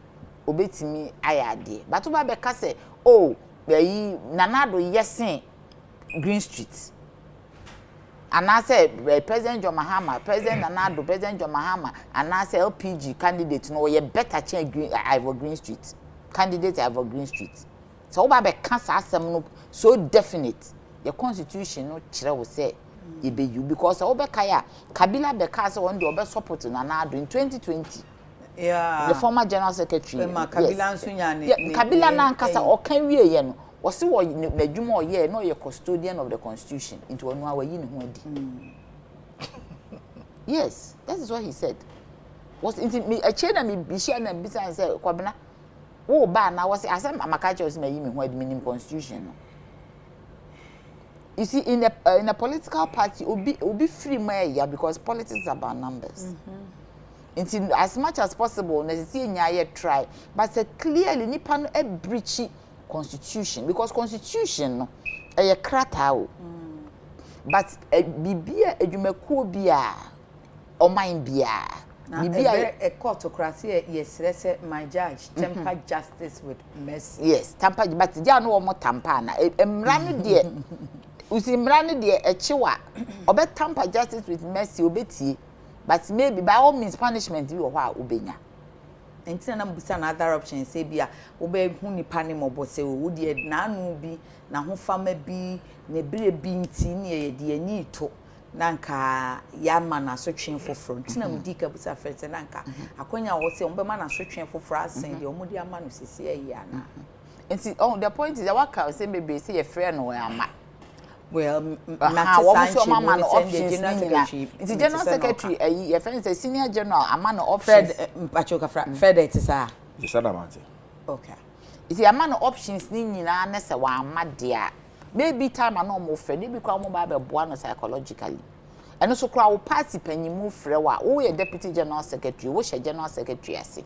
[SPEAKER 3] Obetimi Ayade. But Baba say, oh, Nanado yesin Green Street. And I said President John Mahama, President Nanado, President John Mahama, and I said LPG candidate no ye better change Ivor Green Street. Candidate Ivor Green Street. So Baba cancer asem so definite. Your constitution no chire will say you because Obekaya Kabila Beka say one day obe support Nanado in 2020.
[SPEAKER 1] Yeah.
[SPEAKER 3] The former general secretary.
[SPEAKER 1] Kabila
[SPEAKER 3] Nsunya Kabila na nkasa okanwie ye no. Wose wo n'adwuma oye no ye custodian of the constitution into onu awayi ne ho adi. Yes, that is what he said. Was into me a chain na me bishia na bisa say kwabena. Wo ba na was asem amakache was me yi me ho adi minim constitution no. You see in a political party obi free more because politics is about numbers. As much as possible, necessarily try, but clearly nipa no e breach constitution because constitution no e krata but bibia edwumakuo bia oman bia
[SPEAKER 1] bibia a courtocracy yes say my judge temper justice with mercy.
[SPEAKER 3] Yes, temper but dia no mo tamper na emra no de usi emra no de echiwa obe temper justice with mercy obetie. But maybe by all means punishment you or ubenya.
[SPEAKER 1] And then I'm busy another option. Say be a ube huni pani mobo se udi na anu bi na hu fama bi ne bere binti ni ye ni to nanka yama na so twen foforo. Ntina mudi ka busa frete nanka akonya wo se ombe ma na so twen foforo asen de omudi ama no sisi ayi ana.
[SPEAKER 3] And see the point is that what can say maybe say a friend no ama.
[SPEAKER 1] Well,
[SPEAKER 3] man options the general secretary your friend say senior general a man options
[SPEAKER 1] Fred it is a
[SPEAKER 3] okay is a man options ni nyina na se wa amade maybe time na mo frɛ maybe kwa mo ba beboa no psychologically and so kwa wo party panyimu frɛ wa wo ye deputy general secretary wo she general secretary ase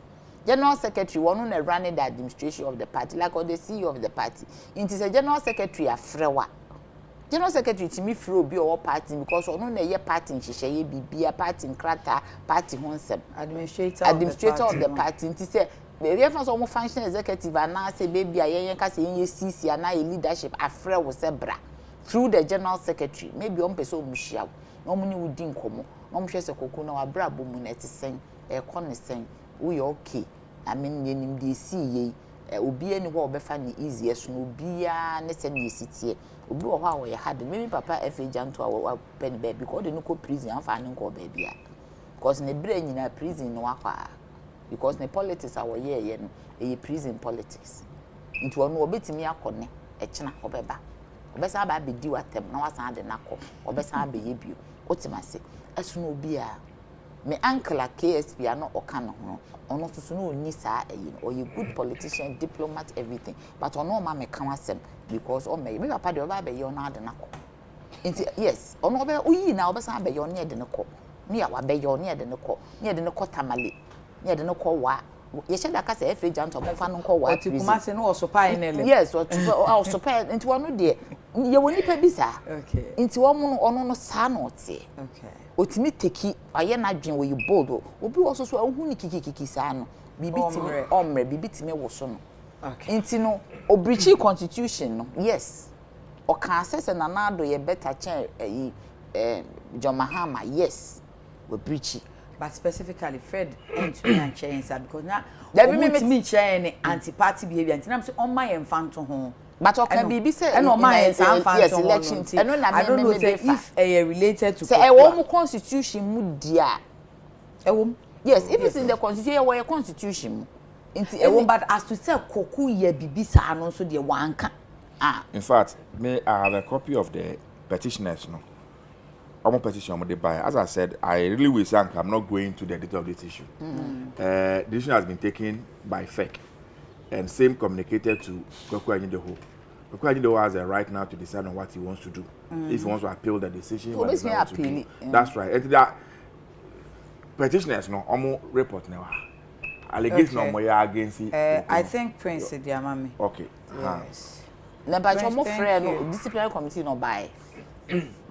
[SPEAKER 3] general secretary wonu na run the administration of the party like or the CEO of the party it is a general secretary afrɛ wa. General Secretary to me free obi or party because ono na ye party nhihye bibia party nkrata party honsem administrator of the party nti say Baby fa so mo function executive ana say baby ayen ka say yen CC ana leadership afre wo se bra through the general secretary maybe on person muhia no mo ni wudi nkomo no mo hwe se koku na wa bra bomu na etisen e konesen we okay I mean yenim de see ye obi ani ho obefa ni easiest no obi a ne se ne sitie obi wo ho a wo ye hard maybe papa FA janto a wo pen baby because they no ko prison amfa ne ko baby a because ne bra nyina prison no akwa because the politics are ye no e prison politics nti ono obetimi akone e kina obeba obesa ba bedi watem na wasan de nakọ obesa ba ye bio otimase esuno obi a me uncle KSP ano oka no ho ono susu no oni saa eyi no oye good politician diplomat everything but ono ma me kan asem because o me papa de oba ba ye ono ade nakọ nti yes ono oba oyi na obesa ba ye ono ade nakọ ni ya wa ba ye ono ade nakọ ni ade nakọ tamale ye de no call wa ye she da ka say FA janto mo fa no call wa
[SPEAKER 1] ti kuma se no osupai nele
[SPEAKER 3] yes o osupai nti wono de ye woni pa bi sa
[SPEAKER 1] okay
[SPEAKER 3] nti wo mo ono no sa na ote
[SPEAKER 1] okay
[SPEAKER 3] otimi teki aye na dwen wo yi bold obi wo so so ahu ni kiki sa no bibi timi omre bibi timi wo so no
[SPEAKER 1] okay
[SPEAKER 3] nti no obrichi constitution no yes o kan assess na na do ye better chen John Mahama yes we brichi.
[SPEAKER 1] But specifically Fred into and change because now
[SPEAKER 3] there
[SPEAKER 1] be me change anti-party behavior and I'm say on my infanto ho
[SPEAKER 3] but o can be say
[SPEAKER 1] and on my infanto
[SPEAKER 3] yes elections I don't know say
[SPEAKER 1] if related to
[SPEAKER 3] say e wo constitution mu dia
[SPEAKER 1] e wo
[SPEAKER 3] yes if it's in the constitution we constitution
[SPEAKER 1] into e wo but as to say koku ye bibisa no so de wanka
[SPEAKER 4] in fact may I have a copy of the petitioners no I'm petition on the buy. As I said, I really wish I'm not going to the detail of this issue. The decision has been taken by FEC and same communicated to Kweku Anindeho. Kweku Anindeho has a right now to decide on what he wants to do. If he wants to appeal the decision, that's right. And that petitioners no almost report now. Allegation no more against
[SPEAKER 1] I think Prince Diamami.
[SPEAKER 4] Okay.
[SPEAKER 1] Yes.
[SPEAKER 3] Disciplinary committee no buy.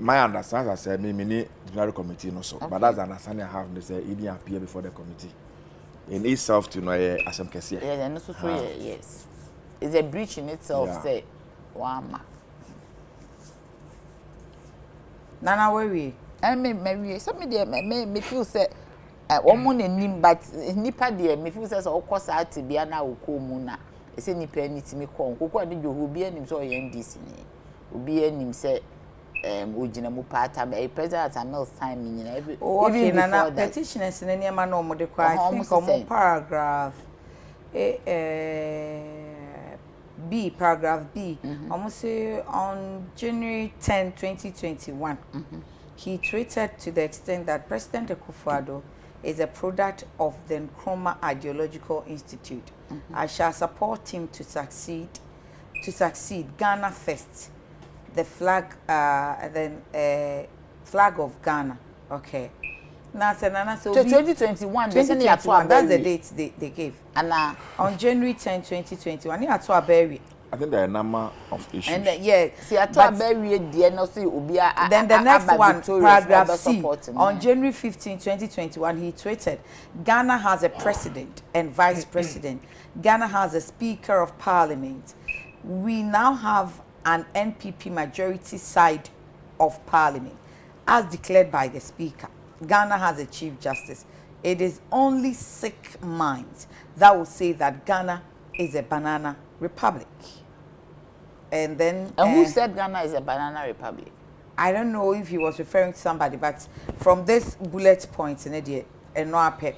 [SPEAKER 4] My understanding, as I said, me disciplinary committee no so, but that's the understanding I have. They say he didn't appear before the committee. In itself, to know as some case.
[SPEAKER 3] Yes, and also yes, it's a breach in itself. Yeah. Say, wow,
[SPEAKER 1] Nana, where we?
[SPEAKER 3] I mean, somebody there, me feel say, woman and him, but nipa there, me feel says, of course, I to be an hour muna. It's any penny to me call. Who did you who be an him so NDC? Who be an him say. Ujina mu part a president at Mills time in every
[SPEAKER 1] okay na petitioners in any man no mo de kwa I think on paragraph B paragraph B almost say on January 10 2021 he tweeted to the extent that President Akufo-Addo is a product of the Nsroma Ideological Institute. I shall support him to succeed Ghana first. The flag, flag of Ghana. Okay. Now, so
[SPEAKER 3] 2021.
[SPEAKER 1] That's the date they gave.
[SPEAKER 3] And
[SPEAKER 1] on January 10, 2021, you had to bury.
[SPEAKER 4] I think there are a number of issues.
[SPEAKER 3] And yeah, see, I told bury
[SPEAKER 1] then the next one, paragraph C. On January 15, 2021, he tweeted, Ghana has a president and vice president. Ghana has a speaker of parliament. We now have an NPP majority side of parliament, as declared by the speaker. Ghana has a chief justice. It is only sick minds that will say that Ghana is a banana republic. And then...
[SPEAKER 3] And who said Ghana is a banana republic?
[SPEAKER 1] I don't know if he was referring to somebody, but from this bullet point in it, and no apep.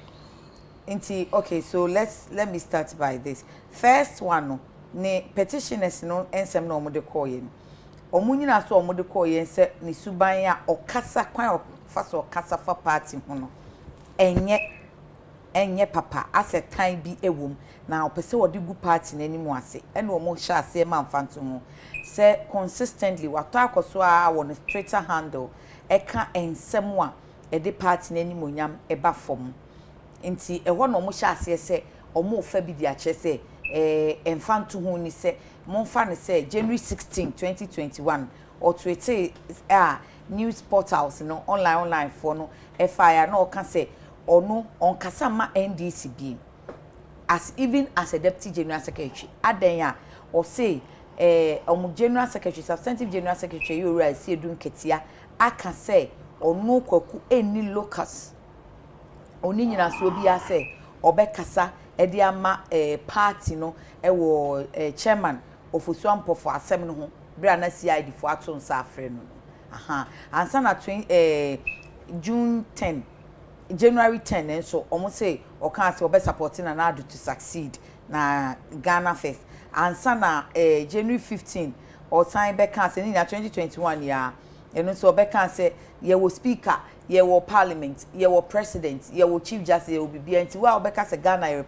[SPEAKER 1] Okay, so let me start by this. First one, ne petitioners no ensem no mo de koye no omunyina so mo de koye nse ne suban ya okasa kwan fa so okasa fa party ho no enye papa asetan bi ewom na opese wodi gu party n'animu ase ene o mo hya ase ma mfanto ho se consistently wato akoso a won Twitter handle eka ensem a e de party n'animu nyam e ba fom nti e ho no mo hya ase se o mo fa bi di a che se enfanto hu ni se monfa ne se January 16 2021 or tweet news portals no online for no fire no can say or no on kasama NDC bi as even as a deputy general secretary adenya or say general secretary substantive general secretary you right see do nketia aka say onu kwaku any locus oni nyina so bia say obekasa e de ama party no e wo chairman of Osuampo for asem no ho bra na CID for ato nsa afre no aha ansa na June 10 January 10 and so almost say or can't say obe supporting an adu to succeed na Ghana first ansa na January 15 or time back can say na 2021 year and so obe can say ye wo speaker ye wo parliament ye wo president ye wo chief justice ye wo bibia nti wa obe ka say Ghana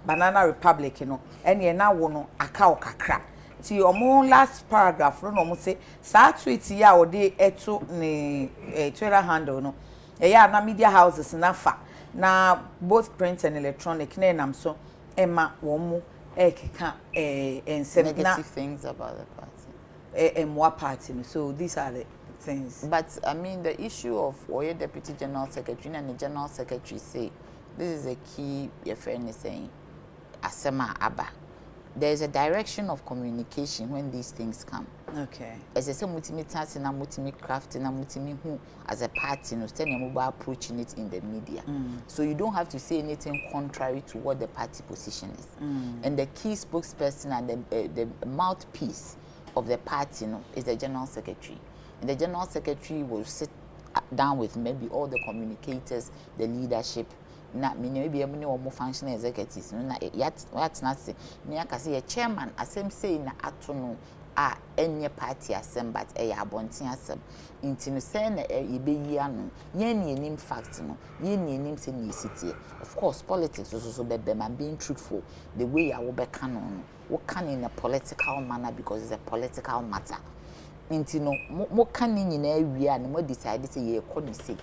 [SPEAKER 1] banana republic no and ye na wo no aka okakra ti omo last paragraph no omo say sa tweet ya o de eto ne Twitter handle no yeah na media houses na fa na both print and electronic na nam so ema wo mu ekeka
[SPEAKER 3] negative things about the party
[SPEAKER 1] more party so these are the things.
[SPEAKER 3] But I mean the issue of Oye Deputy General Secretary and the General Secretary say this is a key your friend is saying asema aba. There is a direction of communication when these things come.
[SPEAKER 1] Okay.
[SPEAKER 3] As I say, multi-task and multi-craft and multi-who as a party, no stand mobile approaching it in the media. So you don't have to say anything contrary to what the party position is. And the key spokesperson and the mouthpiece of the party, no, is the General Secretary. And the General Secretary will sit down with maybe all the communicators, the leadership. Na maybe a more functional executives no na yat na say me aka say chairman asem say na atono a enye party asem but e ya abonten asem nti no say na e be yi ano ye ni enim fact no ye ni enim say na city of course politics so be man being truthful the way ya wo be can no wo can in a political manner because it's a political matter nti no mo can ni na awie and mo decide say ye ko ni say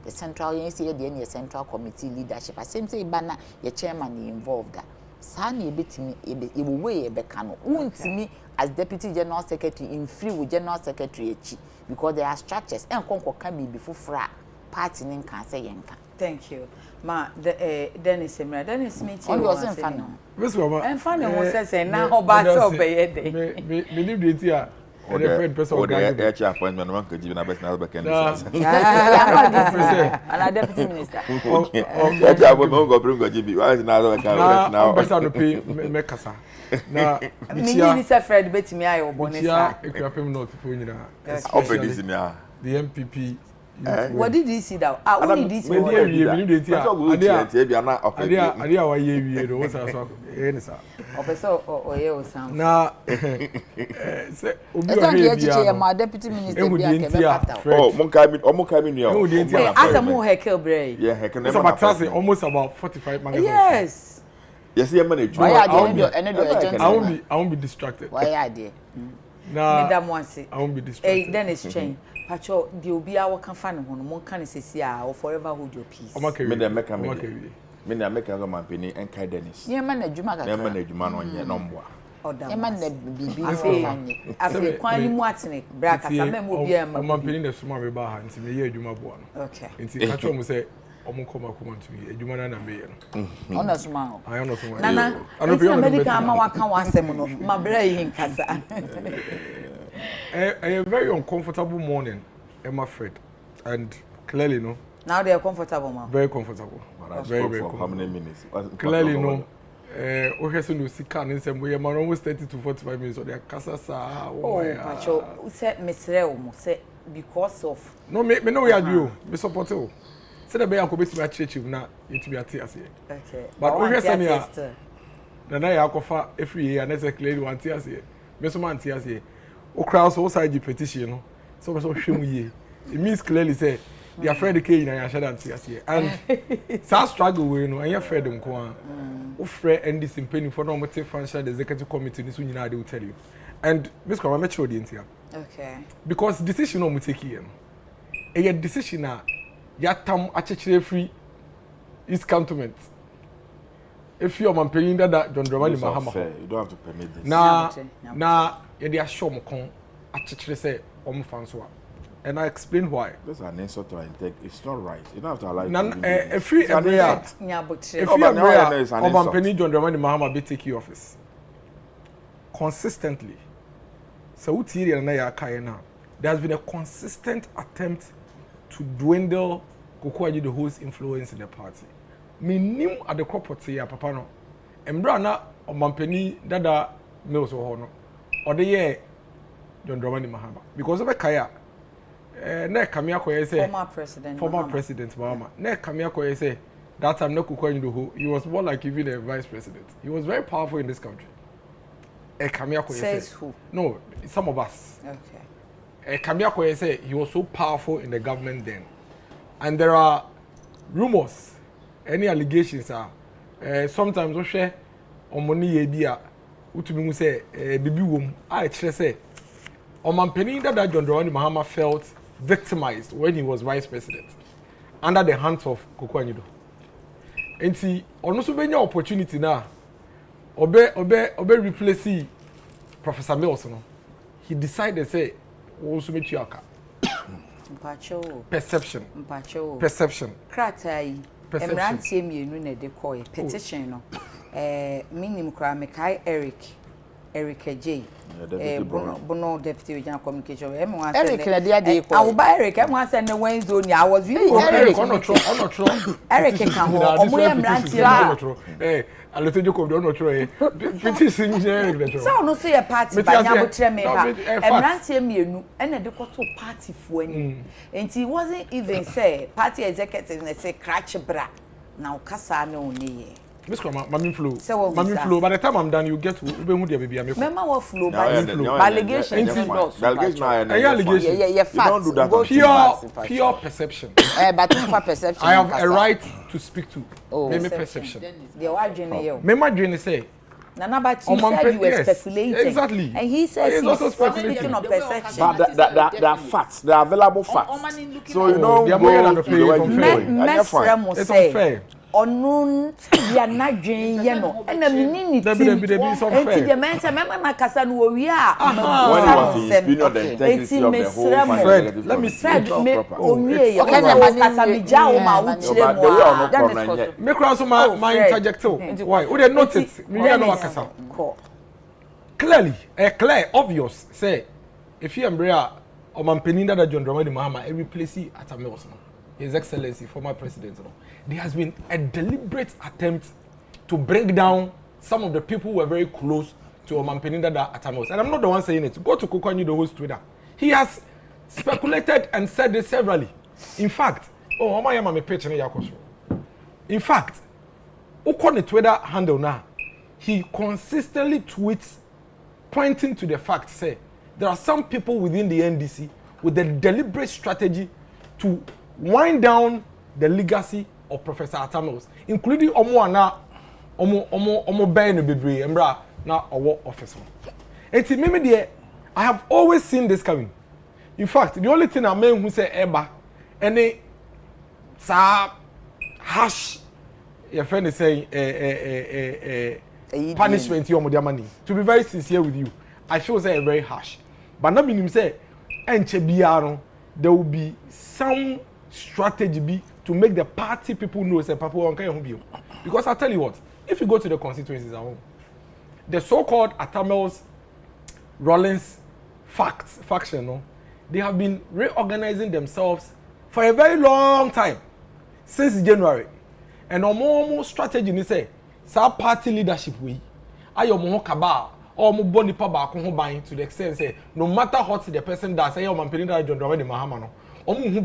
[SPEAKER 3] the central the central committee leadership asem say bana your chairman involved that sani ebetimi ebe way ebeka untimi as deputy general secretary in free with general secretary echi because there are structures enkonko kan bi fufura party nin kan say yenka.
[SPEAKER 1] Thank you ma Dennis meeting
[SPEAKER 3] on was in fan no
[SPEAKER 2] Miss Mama
[SPEAKER 1] en fan no say na ho ba say obeye dey
[SPEAKER 2] me need the tia or the friend person
[SPEAKER 4] or the HR appointment one could give na best na back end
[SPEAKER 3] and a deputy minister
[SPEAKER 4] HR we go bring go give why is now
[SPEAKER 2] now person no pay me kasa na
[SPEAKER 1] minister Fred betimi ayo bonesa
[SPEAKER 2] ekwapem not for nyina
[SPEAKER 4] open this me
[SPEAKER 2] the MPP
[SPEAKER 1] what did you see that what did you see
[SPEAKER 2] me need the tia
[SPEAKER 4] ade na okay
[SPEAKER 2] ade awa ye wie do so so enisa
[SPEAKER 1] opeso oye osam
[SPEAKER 2] na se obi o
[SPEAKER 3] he bia ma deputy minister bia ke be fata
[SPEAKER 4] mo ka mi nua
[SPEAKER 1] asa mo hekel bray
[SPEAKER 4] yeah hekel na
[SPEAKER 2] ma trust almost about 45 magazines
[SPEAKER 1] yes
[SPEAKER 4] you manage
[SPEAKER 2] I won't be distracted
[SPEAKER 3] why are there
[SPEAKER 2] na
[SPEAKER 1] madam wansi
[SPEAKER 2] I won't be distracted
[SPEAKER 1] then it's change pacho the obi a waka fa ne ho no mon kan sesi a or forever hold your peace
[SPEAKER 4] me dem make me na make go man peni en kai Dennis
[SPEAKER 3] ye man adwuma kakra
[SPEAKER 4] na man adwuma no nye no mboa
[SPEAKER 3] ye man na bibi
[SPEAKER 1] afi kwan ni mu atene bra kasa me mo bia ma
[SPEAKER 2] man peni na suma me ba ha nti me ye adwuma boa no
[SPEAKER 1] okay
[SPEAKER 2] nti ka cho mo say omo koma nti adwuma na me ye no
[SPEAKER 3] ona suma
[SPEAKER 2] I ona suma
[SPEAKER 1] nana ana medical ma waka wasem no ma bra yi nkasa
[SPEAKER 2] a very uncomfortable morning, Emma Fred, and clearly no.
[SPEAKER 1] Now they are comfortable, ma.
[SPEAKER 2] Very comfortable. Very
[SPEAKER 4] comfortable. How many minutes?
[SPEAKER 2] Clearly no. We have to see can in some way. Man, almost 30 to 45 minutes. So they are kasasa.
[SPEAKER 1] Oh, Pacho, who said Mr. Say because of.
[SPEAKER 2] No, me no we are you. Me support you. Say the be a kobe to be church na it be a tears here.
[SPEAKER 1] Okay.
[SPEAKER 2] But we have some here. Na ya kofa every year na say clearly one tears here. Me so man tears here. O crowd so side petition no so hwem ye it means clearly say they are afraid the K na ya shada antias here and so struggle we no and afraid dem ko an o frɛ NDC company for no motive financial executive committee ni so nyina they will tell you and Miss Kwama me chiro the entia
[SPEAKER 1] okay
[SPEAKER 2] because decision no mo take here no a decision na ya tam achechire free East Cantonment if you are campaigning that John Dramani Mahama
[SPEAKER 4] you don't have to permit this
[SPEAKER 2] na ye dey assure mo kon achechire say omo fanso a and I explain why.
[SPEAKER 4] Those are an insult to our intake. It's not right. You don't have to allow
[SPEAKER 2] a free area. Obampeni John Dramani Mahama be take your office consistently. So there has been a consistent attempt to dwindle Kuku Agyedo's influence in the party. Minim at the property ya papa no. Embra na Obampeni dada Mills or the year John Dramani Mahama because of a kaya. Ne kamia ko say former president Mahama. Ne kamia ko say that time no Kuku Agyedo he was more like even a vice president. He was very powerful in this country. Kamia ko
[SPEAKER 1] says who?
[SPEAKER 2] No, some of us.
[SPEAKER 1] Okay.
[SPEAKER 2] Kamia ko say he was so powerful in the government then. And there are rumors, any allegations are sometimes we share on money ebia utumi mu say bibi wom I say Omampeni that John Dramani Mahama felt victimized when he was vice president under the hands of Kuku Agyedo. And see, ono so benya opportunity na obe replace Professor Mills no. He decided say also make you aka. Perception. Perception.
[SPEAKER 1] Kratai. Emrantie mienu na de koy petition no. Minim kra mekai Eric J. Bono deputy regional communication.
[SPEAKER 3] Eric na dia dey ko.
[SPEAKER 1] Awuba Eric em wan send Wednesday ni I was really
[SPEAKER 2] Eric on no
[SPEAKER 1] Eric kan ho. Omo emrantie
[SPEAKER 2] Alotejo ko do no tro e. Petition Eric na tro.
[SPEAKER 1] So no so your party ba nya bo tre me ba. Emrantie mienu na de ko to party fo ani. And he wasn't even say party executive na say crash bra. Na ukasa na oni.
[SPEAKER 2] Miss Nsroma, Mami flow. By the time I'm done, you get to who the baby.
[SPEAKER 1] Remember what flow? Allegation.
[SPEAKER 2] Allegation.
[SPEAKER 3] Yeah, facts.
[SPEAKER 4] You don't do
[SPEAKER 2] that. Pure perception.
[SPEAKER 3] But for perception.
[SPEAKER 2] I have a right to speak to. Maybe perception. Remember, Jenny say.
[SPEAKER 1] Nana, but you said you were speculating.
[SPEAKER 2] Exactly.
[SPEAKER 1] And he says
[SPEAKER 2] he's also speculating
[SPEAKER 1] on perception.
[SPEAKER 4] But there are facts. There are available facts. So you know,
[SPEAKER 2] it's unfair.
[SPEAKER 1] Onun ya na dwen ye no na menini ti enti de mense mema na kasa no wi a
[SPEAKER 2] let me say
[SPEAKER 1] onye ye kasa mi ja o ma wo kire mo
[SPEAKER 2] me cross my interject why we dey notice me no akasa clearly clear obvious say if you embrace Omampeni that John Dramani Mahama replace at Mills His Excellency former president there has been a deliberate attempt to break down some of the people who were very close to Omampeni Dada Atamos. And I'm not the one saying it. Go to Kuku Agyedo's Twitter. He has speculated and said this severally. In fact, in fact, Ukon Twitter handle now, he consistently tweets pointing to the fact, say, there are some people within the NDC with a deliberate strategy to wind down the legacy of Professor Atamos, including Omo Ben Bebre, Embra, now our officer. And see, maybe there, I have always seen this coming. In fact, the only thing I mean who say Eba, any harsh, your friend is saying punishment you money. To be very sincere with you, I feel say very harsh. But not meaning say, there will be some strategy to make the party people know say Papa won't come here. Because I tell you what, if you go to the constituencies at home, the so-called Atamels Rollins faction, no, they have been reorganizing themselves for a very long time, since January. And more strategy ni say, sa party leadership we, ayo mo kaba, or mo boni pa ba ko ho ban to the extent say, no matter what the person does, say Omampeni Dada John Dramani Mahama no. We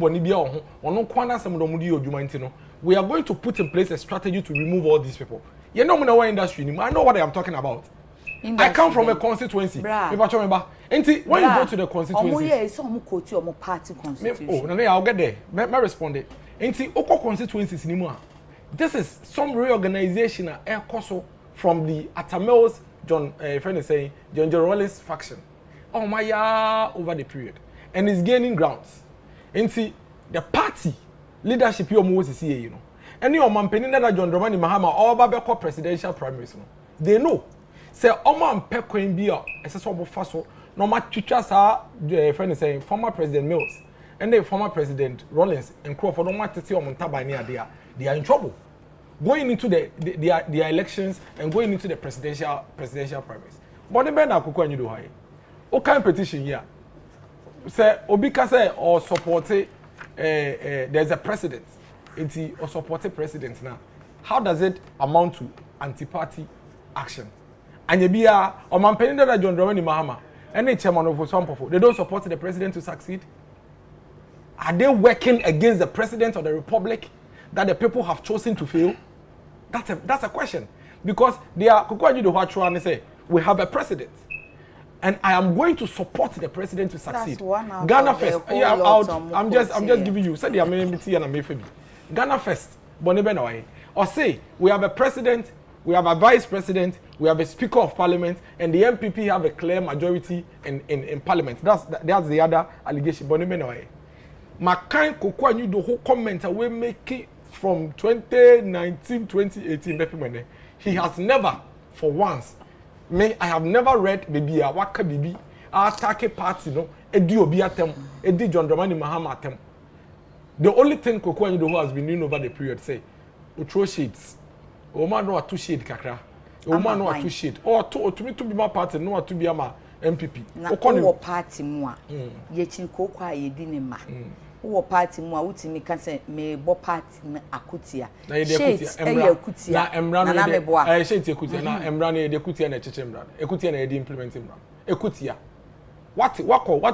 [SPEAKER 2] are going to put in place a strategy to remove all these people. You know my industry, I know what I am talking about. I come from a constituency. And when you go to the constituency, I'll get there. I respond. Constituencies anymore. This is some reorganization from the Atamels John Rollins faction. Oh my over the period. And it's gaining grounds. And see, the party leadership you almost see, you know. And you Omampeni Dada John Dramani Mahama all babeko presidential primaries, no. They know. Say Omampeko Mbia, as a sort of faso, no matter sa friend is saying former President Mills. and the former president Rollins and Crawford don't want to see on Tabania, they are in trouble. Going into their elections and going into the presidential primaries. But the men are cooking you do high. What kind of petition here? Say Obika say or support there's a precedent. It's or support a president now. How does it amount to anti-party action? And you be a man penny that John Dramani Mahama and the chairman of some people, they don't support the president to succeed. Are they working against the president of the republic that the people have chosen to fail? That's a question. Because they are and say we have a president. And I am going to support the president to succeed. Ghana first. Yeah, I'm just giving you. Say the amenity and Amefabi. Ghana first. Bonnebenaway. Or say we have a president, we have a vice president, we have a speaker of parliament, and the MPP have a clear majority in parliament. That's the other allegation. Bonnebenaway. Makan Kokwa knew the whole comment we make from 2019, 2018. He has never, for once. I have never read baby a waka bibi attack party no edi obi atem edi John Dramani Mahama atem. The only thing Kokwa Nyido who has been doing over the period say throw shades. O man no atu shade kakra. O man no atu shade. O to me to be my party no atu be my MPP.
[SPEAKER 1] O party mu a ye chin Kokwa ye di ne ma. Wo party mu a wutimi ka say me bo party na akutia. Shades akutia.
[SPEAKER 2] Na emra no de shades akutia na emra no de akutia na cheche emra. Akutia na de implement emra. Akutia. What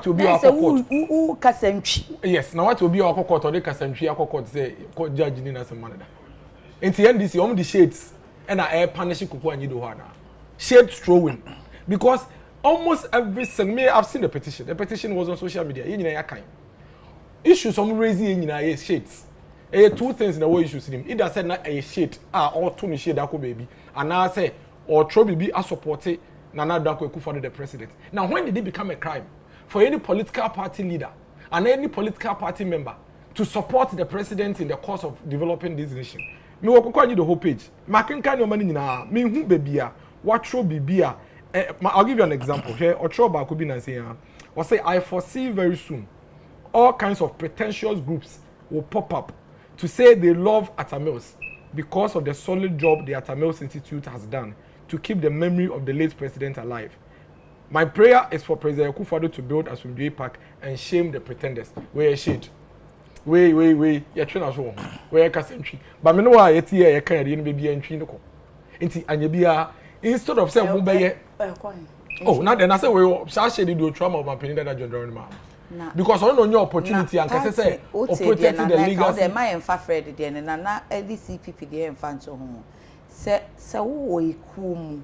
[SPEAKER 2] will be our court?
[SPEAKER 1] Who kasantwi.
[SPEAKER 2] Yes, now what will be our court or the kasantwi court say court judge ni na some man da. Enti NDC the shades and I punishing Kokwa Nyido ho na. Shade throwing because almost every single I've seen the petition. The petition was on social media. You know kind. Issues some raising in shades. Two things in the way issues in him. Either said na a shade or two shade that baby. And now say or try be a supporter Nana Dako for the president. Now when did it become a crime for any political party leader and any political party member to support the president in the course of developing this nation? Me wo kokwa you the whole page. Makenka no mani nyina me hu bebia what throw bibia. I'll give you an example here. Or throw back be na say or say I foresee very soon all kinds of pretentious groups will pop up to say they love Atamils because of the solid job the Atamils Institute has done to keep the memory of the late president alive. My prayer is for President Akufo-Addo to build Asumdwe Park and shame the pretenders. Where shade. Wait. You're trying to show. Where kasentry. But me know why yet here you can't even be entry no. Inti anyebia instead of saying mobile. Oh, now then I say we share do trauma of my penny that John Dramani. Because I don't know your opportunity and can say protecting the legal.
[SPEAKER 1] The my enfa Fred there na na LDCPP dey enfa nso ho. Se wo ekuo mu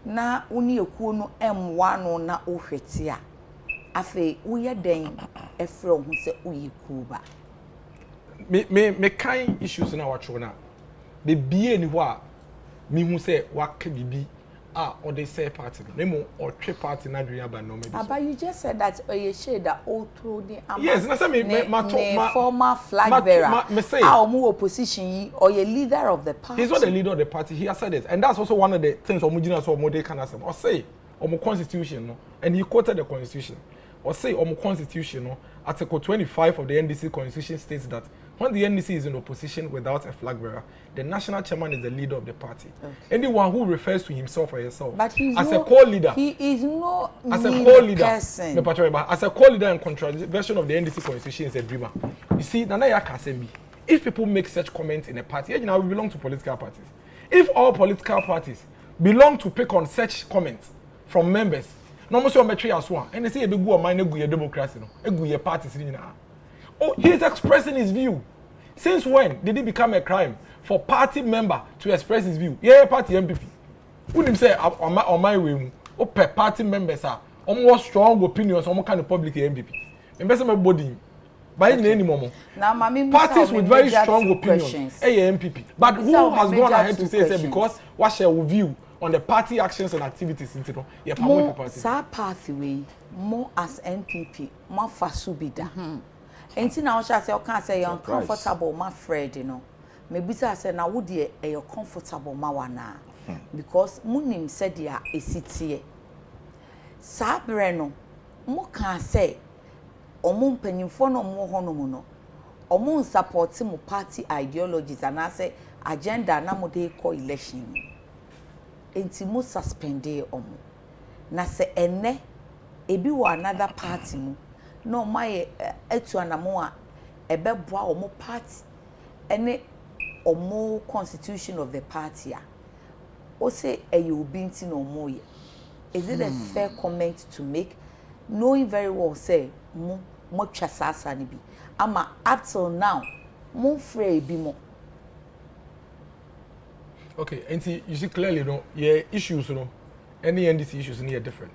[SPEAKER 1] na uni ekuo no M1 no na ohwete a afi wo ye den efre ho se oyekuo ba.
[SPEAKER 2] Me kind issues na watcho na. Be bie ni ho a me hu se waka bibi or they say party no or three party na dunya ba no maybe.
[SPEAKER 1] But you just said that you shade that all through the
[SPEAKER 2] yes, na say my
[SPEAKER 1] former flag bearer.
[SPEAKER 2] Me say
[SPEAKER 1] opposition or a leader of the party.
[SPEAKER 2] He's not the leader of the party. He has said it, and that's also one of the things Omujina so Omode can say. Or say constitution no, and he quoted the constitution. Or say constitution no, Article 25 of the NDC constitution states that when the NDC is in opposition without a flag bearer, the national chairman is the leader of the party. Okay. Anyone who refers to himself or herself as a co-leader,
[SPEAKER 1] he is no
[SPEAKER 2] as a co-leader,
[SPEAKER 1] person.
[SPEAKER 2] As a co-leader and contravention of the NDC constitution is a dreamer. You see, Nana Yakasembi, if people make such comments in a party, you know, we belong to political parties. If all political parties belong to pick on such comments from members, no more so metri as one, and they say a big woman democracy, no, parties. Oh, he's expressing his view. Since when did it become a crime for party member to express his view? Yeah, party MPP. Wouldn't say on my way, per party members are almost strong opinions on what kind of public MPP. Investment body. By any moment.
[SPEAKER 1] Now,
[SPEAKER 2] parties with very strong opinions, MPP. But who has gone ahead to say because what shall we view on the party actions and activities in Tito?
[SPEAKER 1] More pathway, more as NPP, more fasubida. Enti na osha say o kan say you comfortable my friend you know maybe say na wo de you comfortable ma wana because munim said dia esitie sabre no mo kan say omo mpanyimfo no mo ho no mo no omo support mo party ideologies and say agenda na mo dey call election enti mo suspended omo na se ene ebi wo another party mu no my etu anamo a ebeboa omo party ene omo constitution of the party a o say eyo obi nti no mo ye. Is it a fair comment to make, knowing very well say mo twasasa ni bi ama up till now mo free bi mo.
[SPEAKER 2] Okay, and you see clearly no yeah issues no any NDC issues are different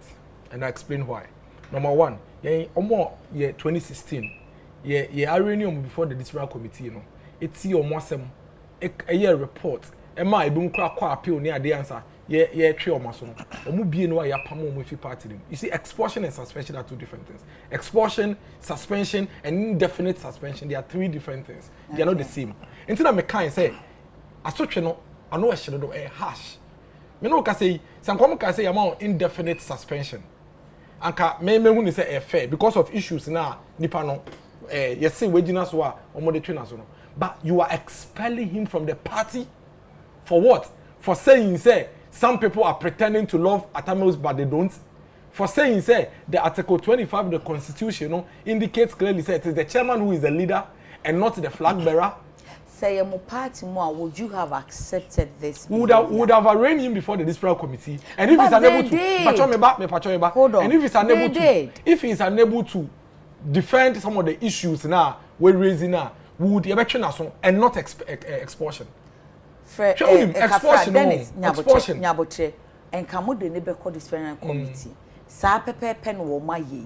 [SPEAKER 2] and I explain why. Number one, yeah 2016 yeah I renew before the disciplinary committee no it's your mosem a year report e ma ebi kwa appeal ni ade answer yeah twe o maso no omu bie no ya pam omu fi party dem. You see expulsion and suspension are two different things. Expulsion, suspension and indefinite suspension, they are three different things. They are not the same. Until I can say asotwe no ano e hye do harsh. Me no ka say sankom ka say amount indefinite suspension. Anka me hu ni say fair because of issues na nipa no yes say wagina so a omo de twe na so no. But you are expelling him from the party for what? For saying say some people are pretending to love Atamils but they don't. For saying say the Article 25 of the Constitution indicates clearly say it is the chairman who is the leader and not the flag bearer.
[SPEAKER 1] Say your party more, would you have accepted this?
[SPEAKER 2] Would have arraigned him before the disciplinary committee, and if he's unable to,
[SPEAKER 1] hold on.
[SPEAKER 2] And if he's unable to defend some of the issues now we're raising now, would election and not expulsion? Expulsion, expulsion.
[SPEAKER 1] Nyabotre, and come the neighbor call disciplinary committee. Sa pepe pen wo ma ye.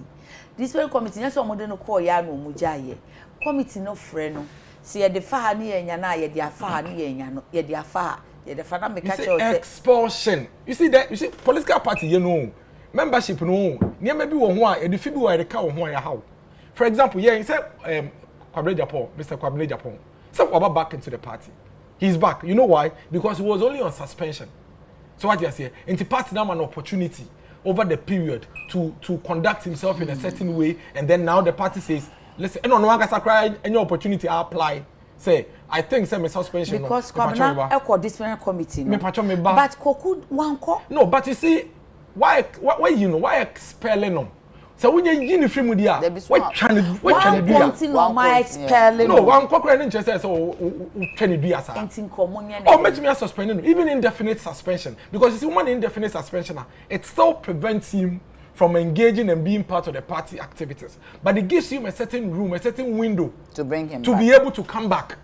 [SPEAKER 1] Disciplinary committee na so mo de no call ya no mu jaye. Committee no frɛ no. Si ye de fa na ye nya na ye de afa na ye nya no. Ye de afa, ye de fa na me catch you
[SPEAKER 2] expulsion. You see that? You see political party you know. Membership no. Near maybe wo ho a ye de fi bi wo ye ka wo ho ya how. For example, yeah, he said Kwabena Japan, Mr. Kwabena Japan. So about back into the party. He's back. You know why? Because he was only on suspension. So what you say? And the party now an opportunity over the period to conduct himself in a certain way, and then now the party says, listen, no one can cry any opportunity I apply. Say, I think say my suspension.
[SPEAKER 1] Because Kwabena echo disciplinary committee. No. But Koku one ko.
[SPEAKER 2] No, but you see, why you know why expelling them? So when you in the film with ya, what can you do?
[SPEAKER 1] No, my expelling.
[SPEAKER 2] No, one corporate interest says, oh, can you do as oh, make me suspending, even indefinite suspension. Because you see, one indefinite suspension, it still prevents him from engaging and being part of the party activities. But it gives him a certain room, a certain window
[SPEAKER 3] to bring him
[SPEAKER 2] to
[SPEAKER 3] back.
[SPEAKER 2] Be able to come back.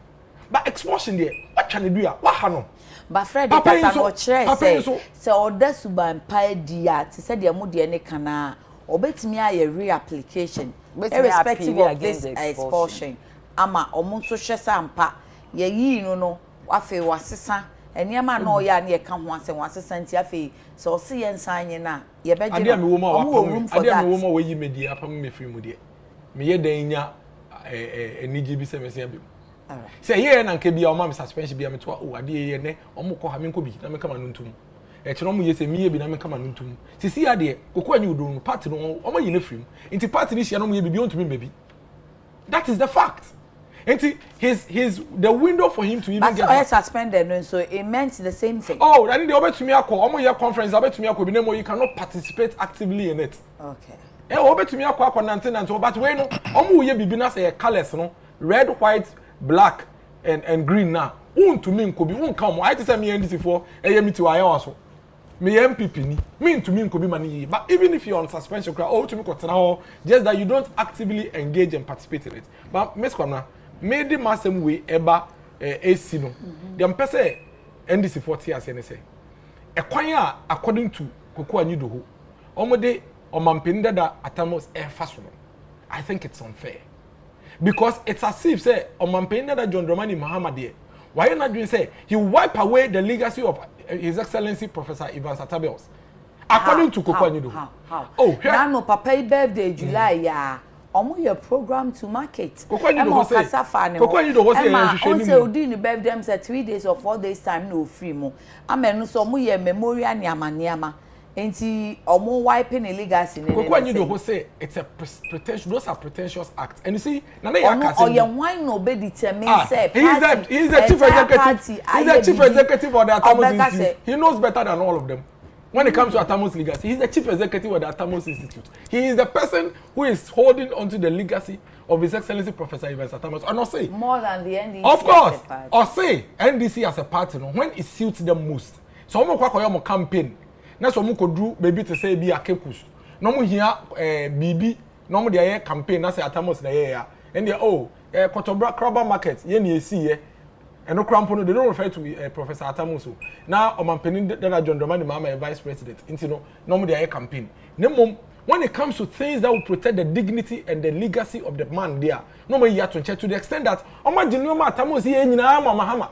[SPEAKER 2] But expulsion there, what can you do? What hano?
[SPEAKER 1] But Fred, that's what say. So that's suba empire dia. She said the amudi ene kana. Obetimi aye reapplication irrespective of this expulsion ama omunso hwesa ampa ye yi no afi wasesa eniama na oya na ye ka ho ase wasesa nti afi so se ye nsanye na ye beje
[SPEAKER 2] ade me wo ma wo yi media apam me free mu de me ye dan nya eniji bi se me se bi say ye na nke bia o ma me suspension bia me to o ade ye ne o mo ko ha me ko bi na me kama no ntum echiromu yese miye bi na me kama ntum sisi ade kokwa nyi odo party no o ma yine free nti party ni hia no mo ye bi ontumi mebi. That is the fact. Nti his the window for him to even get
[SPEAKER 1] back suspended no, so it meant the same thing.
[SPEAKER 2] Oh, that dey obetumi akọ o mo ye conference obetumi akọ bi na mo you cannot participate actively in it.
[SPEAKER 1] Okay.
[SPEAKER 2] Obetumi akọ nante but we no o mo ye bibi na say colors no red, white, black and green na untumi nkobi unka mo I say me NDC for me to ayo me MPP ni me to me nkobi mani. But even if you're on suspension to me kotena just that you don't actively engage and participate in it. But Miss Kwamna made the massem way eba AC no dem pese NDC 40 as any say ekwan a according to Koko Anyido ho omode omampenda da atamos faso no. I think it's unfair because it's as if say omampenda da John Dramani Muhammad why you not doing say he wipe away the legacy of His Excellency Professor Ivan Satabels according to Koko Anyido.
[SPEAKER 1] How? Oh, now no papa birthday July ya. Omo your program to market.
[SPEAKER 2] Koko Anyido was say
[SPEAKER 1] on say odi ni birthday dem say 3 days or 4 days time no free mo. Amenu so omo your memorial ni amaniama. Enti omo wiping a legacy ne.
[SPEAKER 2] When you do who say it's a pretentious, those are pretentious acts. And you see, Nana Yaka
[SPEAKER 1] oh, yeah, why no be determined say
[SPEAKER 2] he's the chief executive. He's the chief executive of the Atamos Institute. He knows better than all of them. When it comes to Atamos legacy, he's the chief executive of the Atamos Institute. He is the person who is holding onto the legacy of His Excellency Professor Evans Atamos. Or not say
[SPEAKER 1] more than the NDC.
[SPEAKER 2] Of course, or say NDC as a party, no, when it suits them most. So I'm going to campaign. That's what we could do, maybe to say be a kekus. No more here, BB, no more the campaign, that's a Atamos in the air. And they Kotobra Crabber Market, ye see, and no crampono, they don't refer to Professor Atamoso. Now, I'm penning that John Dramani Mama, vice president, into no more the campaign. No, when it comes to things that will protect the dignity and the legacy of the man there, no more here to check to the extent that, oh my Genoma Atamos here in Mahama.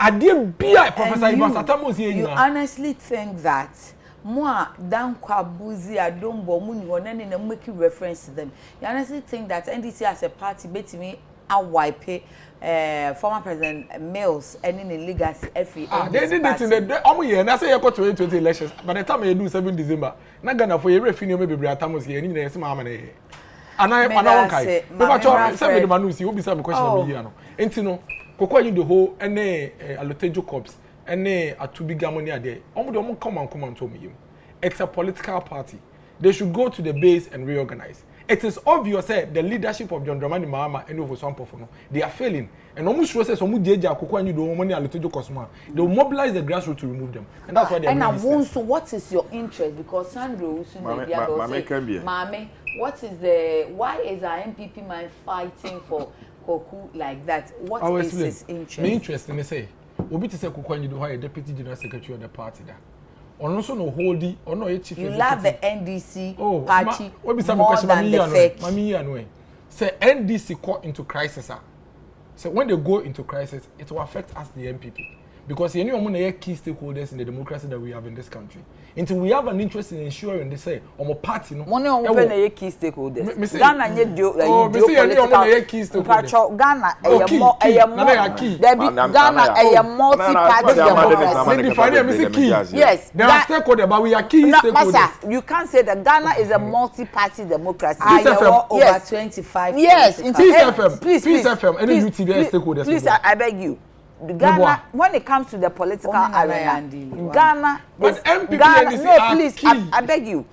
[SPEAKER 2] I didn't be a Professor Evans Atamos here.
[SPEAKER 1] You honestly think that more than Kwabuzi, Adombo, Muni, and making reference to them? You honestly think that NDC as a party betting me a wipe former President Mills and in the legacy FE?
[SPEAKER 2] They did it in the year, and I say I got 2020 elections. By the time I do 7 December, not gonna for every film maybe Atamos here, and in the Mamma. And I won't say, but some of the Manusi will be some question of me. And you know. Koko you the whole any Alotejo Corps any Atubi Gamonia there. Omo come and tell me you. It's a political party. They should go to the base and reorganize. It is obvious that the leadership of John Dramani Mahama and over some performer they are failing. And almost sure says omu jeja Koko you the money Alotejo Cosma. They will mobilize the grassroots to remove them. And that's why they are.
[SPEAKER 1] And I want so what is your interest? Because Sandro Mame, what is the why is our MPP man fighting for Koku like that? What is his interest?
[SPEAKER 2] My interest in say, Obi to say Koku you do a deputy general secretary of the party there. Or also no holdy, or no chief.
[SPEAKER 1] You love the NDC party
[SPEAKER 2] more
[SPEAKER 1] than the fake.
[SPEAKER 2] Mami say NDC caught into crisis. So when they go into crisis, it will affect us the MPP. Because you know we key stakeholders in the democracy that we have in this country. Until we have an interest in ensuring they say on party no.
[SPEAKER 3] Money on open key stakeholders. Ghana
[SPEAKER 2] nye dio political key stakeholders.
[SPEAKER 3] Ghana a multi-party democracy. Yes.
[SPEAKER 2] There are stakeholders, but we are key stakeholders.
[SPEAKER 3] You can't say that Ghana is a multi-party democracy.
[SPEAKER 1] Over 25.
[SPEAKER 3] Yes.
[SPEAKER 2] Please FM. Any UTV stakeholders.
[SPEAKER 3] Please, I beg you. Ghana, when it comes to the political arena, Ghana,
[SPEAKER 2] but MPP no,
[SPEAKER 3] please, I beg you.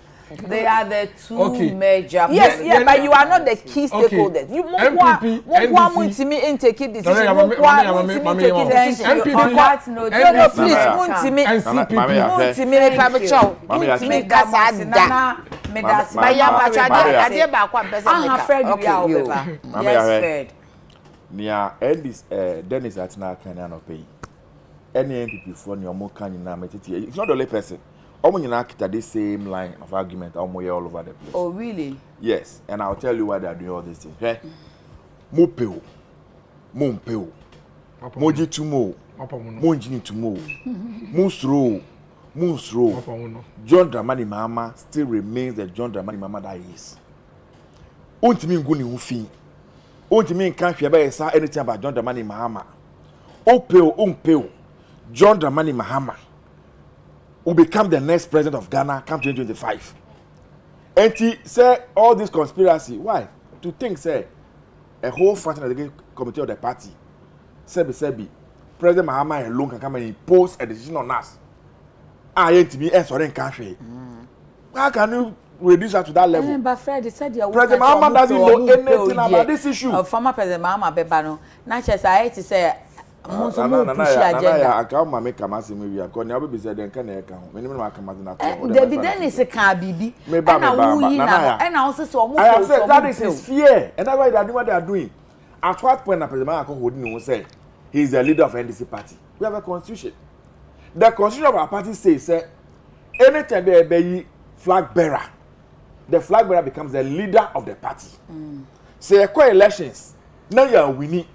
[SPEAKER 1] They are the two major.
[SPEAKER 3] Yes, but you are not the key stakeholders. You
[SPEAKER 2] MPP,
[SPEAKER 3] NDC, me in taking decision. No, please,
[SPEAKER 4] Nia Ellis Dennis at now can pay. Any MPP for your more can it's not the only person. Omo the same line of argument all over the place.
[SPEAKER 1] Oh really?
[SPEAKER 4] Yes, and I'll tell you why they are doing all these things. Okay? Mopeo. Mompeo. Moji tumo. Monjini tumo. Musro. John Dramani Mahama still remains the John Dramani Mahama that he is. Untimi nguni ufi. Untimi can't hear anything about John Dramani Mahama. Opeo. John Dramani Mahama will become the next president of Ghana come 2025. And he said all this conspiracy. Why? To think, say, a whole fraction of the committee of the party, Sebi, President Mahama alone can come and impose a decision on us. I ain't to be a foreign country. How can you reduce that to that level?
[SPEAKER 1] But Fred said
[SPEAKER 4] President Mahama doesn't know anything about this issue.
[SPEAKER 1] Former President Mahama Bebano, not just I hate to say.
[SPEAKER 4] I can't make a massive movie. I can't never be said and can account. Minimum I come out.
[SPEAKER 1] Then is a car, BB. And also so
[SPEAKER 4] I have said that is his fear. And that's why they are doing what they are doing. At what point the President Mahama say he is the leader of NDC party? We have a constitution. The constitution of our party says anytime there be flag bearer, the flag bearer becomes the leader of the party. Say a elections. Now you are winning.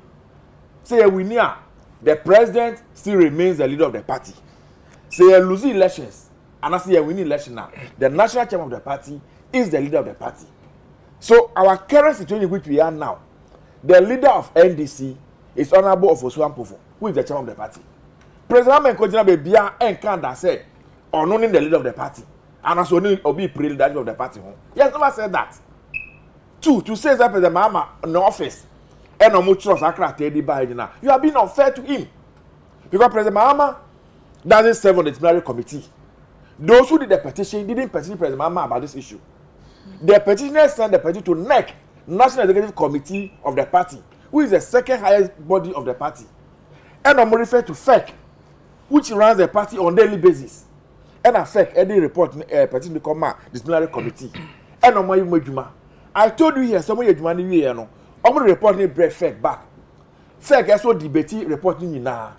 [SPEAKER 4] Say a winner. The president still remains the leader of the party. Say a losing elections, and I say a winning election now. The national chairman of the party is the leader of the party. So our current situation in which we are now, the leader of NDC is Honorable Ofosu Ampofo, who is the chairman of the party. President Menkojina Bebia and Kanda said, or not the leader of the party. And as only be the leader of the party. He has never said that. 2, to say that the mama in the office, and no much trust you are being unfair to him. Because President Mahama doesn't serve on the disciplinary committee. Those who did the petition didn't petition President Mahama about this issue. The petitioners sent the petition to NEC, National Executive Committee of the party, who is the second highest body of the party. And I'm referring to FEC, which runs the party on daily basis. And a FEC, any report petition to come disciplinary committee. And I'm I told you here, some of your money here, no. I'm going to report the FEC back. FEC also debating reporting now.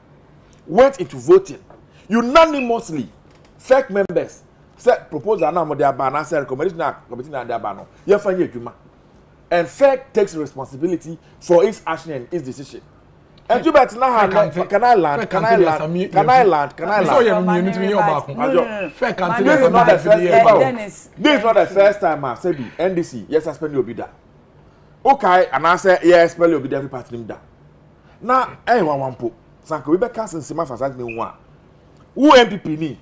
[SPEAKER 4] Went into voting unanimously. FEC members said proposal now mo dey ban say recommendation na committee na dey ban no ye fanye adwuma, and FEC takes responsibility for its action and its decision. And you bet now can I land so you mean to me back FEC can't. This is not the first time I said NDC yes suspend you be that okay and I say yes spell you be every party name that now one po sanko we be cancel sema for that me one who MPP ni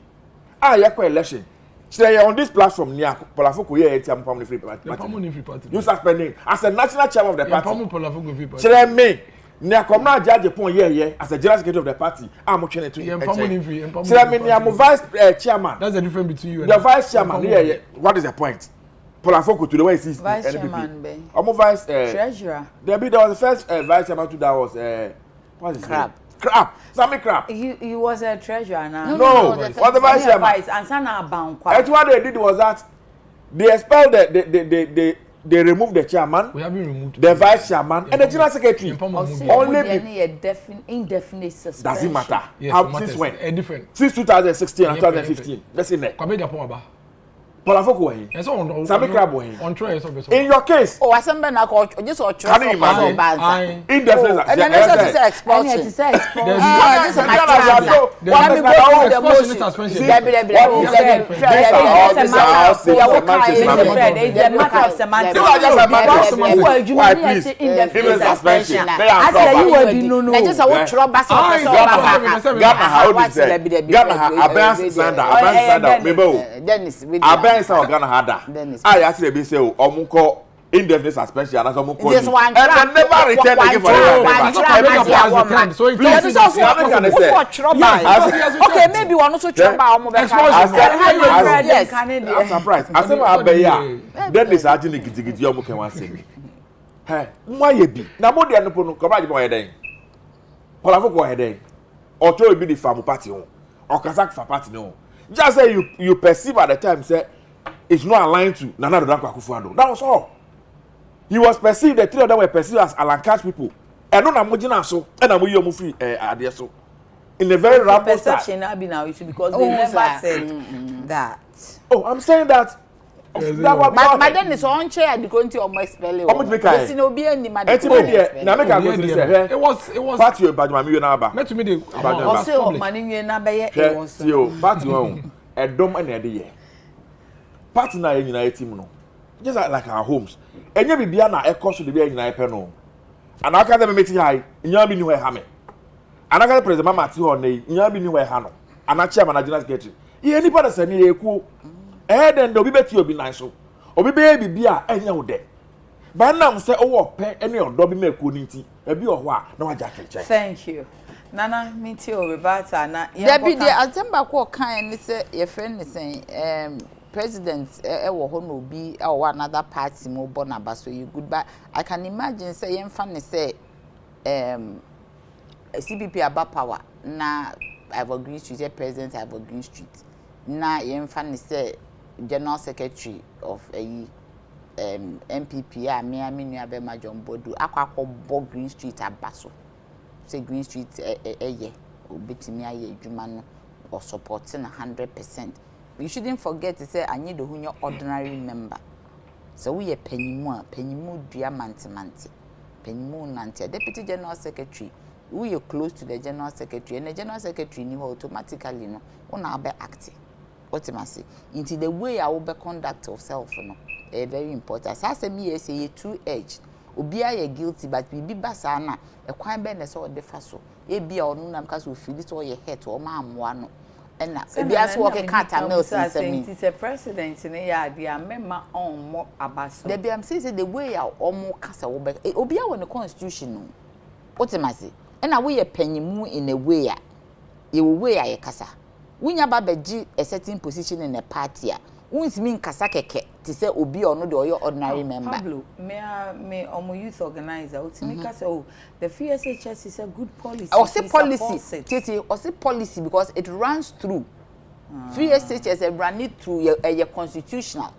[SPEAKER 4] yakwa election say on this platform near Polafoko here ATM family free party you suspending as a national chairman of the party say me near communal judge pon here as a general secretary of the party I'm trying to say me near vice chairman. That's the difference between you and the vice chairman here. What is the point? Polafoko to the way it is
[SPEAKER 3] vice chairman
[SPEAKER 4] I'm vice
[SPEAKER 3] treasurer
[SPEAKER 4] there was the first vice chairman to that was what is it? Crap. Sammy Crap.
[SPEAKER 1] He was a treasurer now.
[SPEAKER 4] No. What the vice chairman?
[SPEAKER 1] And Sana bound.
[SPEAKER 4] What they did was that they expelled they removed the chairman.
[SPEAKER 2] We haven't removed
[SPEAKER 4] the vice chairman and the general secretary.
[SPEAKER 1] Only indefinite suspension.
[SPEAKER 4] Doesn't matter.
[SPEAKER 2] Yes,
[SPEAKER 4] how since when?
[SPEAKER 2] Different.
[SPEAKER 4] Since 2016 and 2015. That's in there. Polafoko wa here. Sammy Crab wa here. In your case.
[SPEAKER 3] Oh, I remember na ko just o trust.
[SPEAKER 4] Can you imagine? Indefinite.
[SPEAKER 3] And then there's a expulsion.
[SPEAKER 1] This is expulsion.
[SPEAKER 4] Ghana had that. I actually be say omunko indefinite suspension and some call and never return again for the
[SPEAKER 3] so okay maybe one also trouble
[SPEAKER 4] I'm surprised I say abeya then this actually gidigidi omo kan wan say hey why ye bi na mo de no po no ko ba je boy den Polafoko he den o to be the farm party o kazak for party no just say you perceive at the time say it's not aligned to Nana Dankwa Akufo-Addo. That was all. He was perceived, the three of them were perceived as Alankash people. And no Namujina so, and I'm free idea so. In a very rapid
[SPEAKER 1] perception now because they never said that.
[SPEAKER 4] Oh, I'm saying that.
[SPEAKER 3] But then it's on chair the going to almost spell it.
[SPEAKER 4] It was party of Badmami Naba.
[SPEAKER 2] Met me the
[SPEAKER 1] also money Naba
[SPEAKER 4] party one a dome and a day. Party na United team no. Just like our homes. And you be na e cost to the United penal. And I can't meet high. In your new hammer. And I got President Mama to her name. In your new hano. And I chairman of general secretary. Anybody say ni eku. Then the baby will be nice. So, Obi baby be a any of them. But now say, oh, pay any of Dobby make unity. A be or what? No, I just check.
[SPEAKER 1] Thank you. Nana, meet you, Roberta.
[SPEAKER 3] There be the Azemba what kind say your friend is saying, President, will be or another party more bonaba, so you good. But I can imagine saying, funny say, CPP about power. Now, I've agreed to the president, I've agreed to it. Now, you're funny say, General Secretary of a MPP, Miami Nuabema John Bodu, Aqua Green Street Abaso. Say Green Street ye, Bitimia Jumano, or supporting 100%. You shouldn't forget to say I need to who your ordinary member. So we a penny more, dear manti. Penny moon nanti, Deputy General Secretary. We are close to the General Secretary, and the General Secretary knew automatically no on our be acting. What am I say? Into the way I will be conduct yourself, no, very important. As I say, me say two-edged. Obia ye guilty, but we be basana. A crime bend so the faso. E be or no because we feel it all your head or mam one. and ebi aso work kata mills in semi
[SPEAKER 1] it's a president in ya dia mema on mo abaso
[SPEAKER 3] there be am say the way ya omo kasa wo be obi a won the constitution no otimase and na we ye panyimu in a way ya ye way ya kasa wunya ba beji a certain position in a party a untimi nkasa keke ti say obi ono de oyo ordinary member
[SPEAKER 1] Pablo me omo youth organizer utimi kasa the FSHS is a good policy
[SPEAKER 3] or say policy titi or say policy because it runs through FSHS run it through your constitutional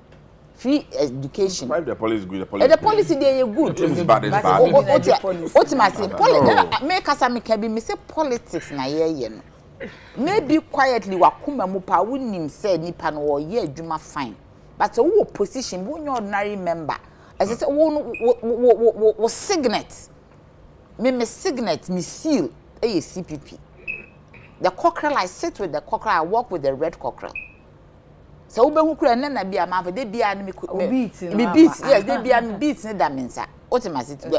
[SPEAKER 3] free education
[SPEAKER 4] the policy good
[SPEAKER 3] the policy they good
[SPEAKER 4] it's bad
[SPEAKER 3] policy me kasa me can be me say politics na ye no maybe quietly wakuma mu pa wonim say nipa no wo ye adwuma fine but wo position wo your ordinary member as I say wo signet me signet me seal CPP the cockerel I sit with the cockerel I walk with the red cockerel so wo be hu kura na bia ma fa de bia me beat yes de bia me beat ne da mensa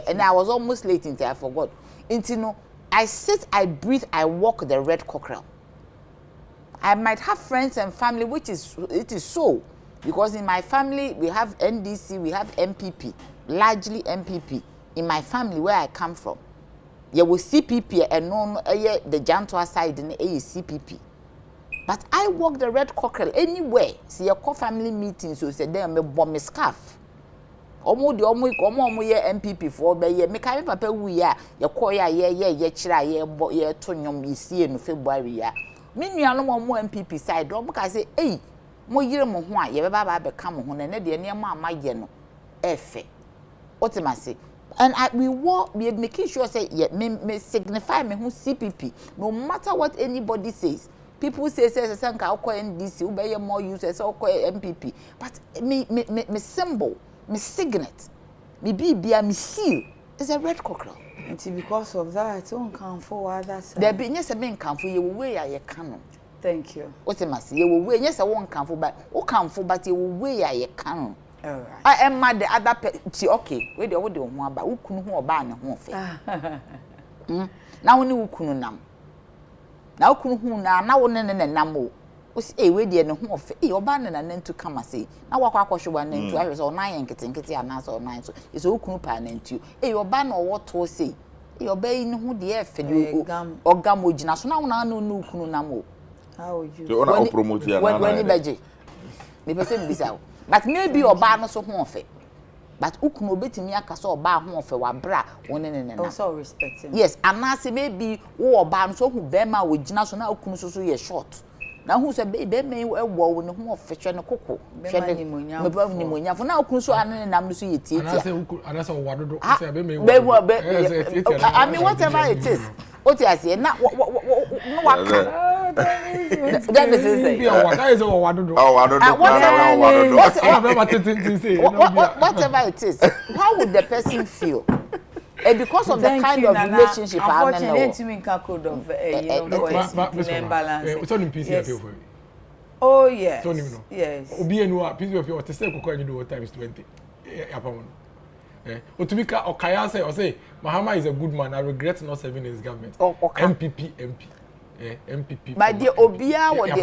[SPEAKER 3] and I was almost late until I forgot until no I sit, I breathe, I walk the red cockerel. I might have friends and family, which is so, because in my family we have NDC, we have MPP, largely MPP. In my family where I come from, there was CPP and no the Jantua side in the CPP. But I walk the red cockerel anywhere. See your family meetings, so say them me bomb me scarf. Omo ye MPP for be ye make me papa wu ya ye koya ye chira ye to nyom isi no February ya me nuanom omo MPP side omo ka say eh mo yire mo ho a ye be ba ka mo ho na de ne ma ye no efe otimase and we making sure say me signify me who CPP no matter what anybody says. People say nka okọ NDC we be more users okọ MPP but me symbol me signet, me bibia, me seal is a red cockerel.
[SPEAKER 1] It's because of that, don't come for others.
[SPEAKER 3] There be yes a ben come for you way I canon.
[SPEAKER 1] Thank you.
[SPEAKER 3] What am I say? You way yes I won't come for but who come for but you way I canon.
[SPEAKER 1] All right.
[SPEAKER 3] I am mad the other okay. Wait, what do you want about who couldn't who ban and who fair? Now only who couldn't nam. Now couldn't who now one and namo. Was we dear no ho fe e oba na nantu kama sei na wakwa kwhwe nantu ahwe so na yen ketenkete ana so na so is okunu pa nantu e oba na owoto sei e oba yi ne ho de e fe de ogam ogina so na wona na onu kunu nam
[SPEAKER 1] how you
[SPEAKER 4] so ona promote ya na
[SPEAKER 3] when beje me person bisa but maybe oba no so ho fe but ukunu obetimi aka so oba ho fe wa bra woni ne
[SPEAKER 1] also respect him
[SPEAKER 3] yes anase maybe wo oba no so hu be ma ogina so na ukunu so ye short na hu se be me ewo ne ho ofehwe ne koko hwe ne me ba ni monya fo na okun so ane nam no so yeti
[SPEAKER 2] ana se wadodo se be me
[SPEAKER 3] I mean whatever it is oti ase na no waka that is say
[SPEAKER 2] be waka is wadodo
[SPEAKER 3] whatever it is how would the person feel because of the kind of relationship I am now.
[SPEAKER 1] Unfortunately, code of imbalance.
[SPEAKER 2] So in PC appeal for you.
[SPEAKER 1] Oh yes.
[SPEAKER 2] So no.
[SPEAKER 1] Yes.
[SPEAKER 2] Obi enu a PC appeal to say kokko any do times 20. Yapamon. Otumika Okaya say Mahama is a good man. I regret not serving in his government. MPP. MPP.
[SPEAKER 3] My dear Obia what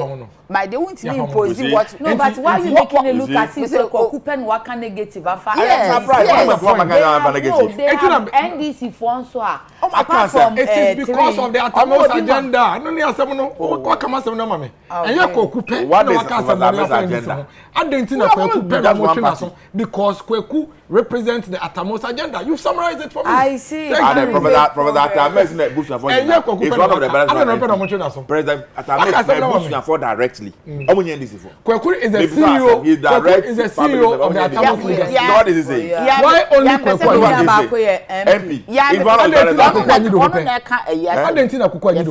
[SPEAKER 3] my dear won't impose what
[SPEAKER 1] no but why you making a look at it occupant waka negative afa NDC for so apart from
[SPEAKER 2] it is because of the Atamos agenda no ni asem no what come asem no mame enye occupant waka asem agenda adentina occupant mo twe naso because Kweku represents the Atamos agenda. You summarize it for me.
[SPEAKER 1] I see.
[SPEAKER 4] Professor Atames na bush for is one of the best. President Atames na bush for directly. Omunye NDC for.
[SPEAKER 2] Kweku is the CEO. He is the CEO of the Atamos leadership.
[SPEAKER 4] What is he?
[SPEAKER 2] Why only Kweku?
[SPEAKER 4] MP.
[SPEAKER 2] Adentina Kweku anyi do kope. Adentina Kweku anyi